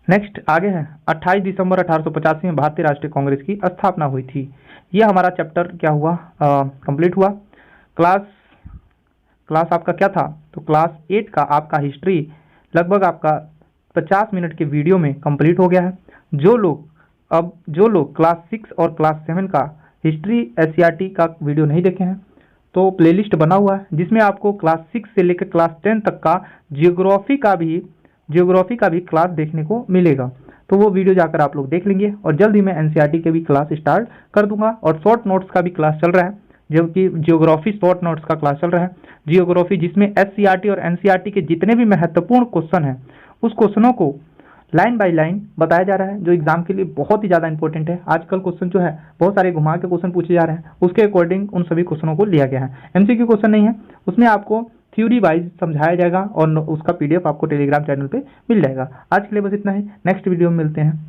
नेक्स्ट आगे है 28 दिसंबर 1885 में भारतीय राष्ट्रीय कांग्रेस की स्थापना हुई थी। यह हमारा चैप्टर क्या हुआ, कंप्लीट हुआ। क्लास आपका क्या था, तो क्लास 8 का आपका हिस्ट्री लगभग आपका 50 मिनट के वीडियो में कंप्लीट हो गया है। जो लोग क्लास 6 और क्लास 7 का हिस्ट्री एससीईआरटी का वीडियो नहीं देखे हैं, तो प्लेलिस्ट बना हुआ है जिसमें आपको क्लास 6 से लेकर क्लास 10 तक का जियोग्राफी का भी क्लास देखने को मिलेगा। तो वो वीडियो जाकर आप लोग देख लेंगे। और जल्द ही मैं एनसीईआरटी के भी क्लास स्टार्ट कर दूंगा और शॉर्ट नोट्स का भी क्लास चल रहा है, जो कि जियोग्राफी शॉर्ट नोट्स का क्लास चल रहा है। जियोग्राफी जिसमें एससीईआरटी और एनसीईआरटी के जितने भी महत्वपूर्ण क्वेश्चन हैं उस क्वेश्चनों को लाइन बाय लाइन बताया जा रहा है, जो एग्जाम के लिए बहुत ही ज़्यादा इंपॉर्टेंट है। आजकल क्वेश्चन जो है बहुत सारे घुमा के क्वेश्चन पूछे जा रहे हैं, उसके अकॉर्डिंग उन सभी क्वेश्चनों को लिया गया है। एमसीक्यू क्वेश्चन नहीं है, उसमें आपको थ्योरी वाइज समझाया जाएगा और उसका पीडीएफ आपको टेलीग्राम चैनल पे मिल जाएगा। आज के लिए बस इतना ही, नेक्स्ट वीडियो में मिलते हैं।